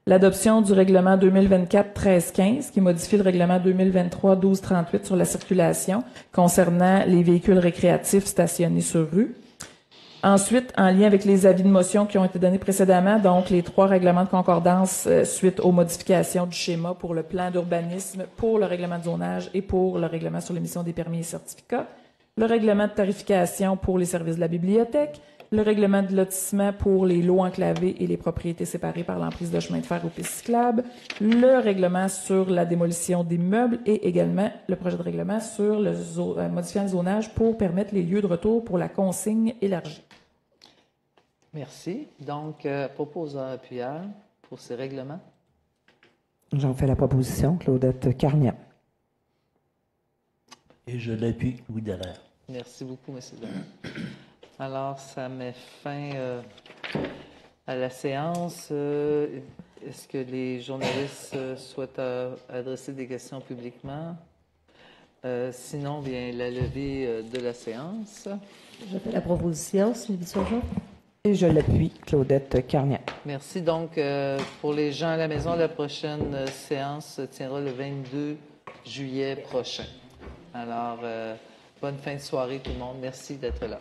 L'adoption du règlement 2024-1315 qui modifie le règlement 2023-1238 sur la circulation concernant les véhicules récréatifs stationnés sur rue. Ensuite, en lien avec les avis de motion qui ont été donnés précédemment, donc les 3 règlements de concordance suite aux modifications du schéma pour le plan d'urbanisme, pour le règlement de zonage et pour le règlement sur l'émission des permis et certificats, le règlement de tarification pour les services de la bibliothèque, le règlement de lotissement pour les lots enclavés et les propriétés séparées par l'emprise de chemin de fer ou piste cyclable, le règlement sur la démolition d'immeubles et également le projet de règlement sur le modifiant le zonage pour permettre les lieux de retour pour la consigne élargie. Merci. Donc, proposeur appuyeur pour ces règlements. J'en fais la proposition, Claudette Carniat. Et je l'appuie, Louis Dallaire. Merci beaucoup, M. Dallaire. Alors, ça met fin à la séance. Est-ce que les journalistes souhaitent adresser des questions publiquement? Sinon, bien, la levée de la séance. Je fais la proposition, Sylvie Surgeon. Et je l'appuie, Claudette Carniat. Merci. Donc, pour les gens à la maison, la prochaine séance se tiendra le 22 juillet prochain. Alors, bonne fin de soirée tout le monde. Merci d'être là.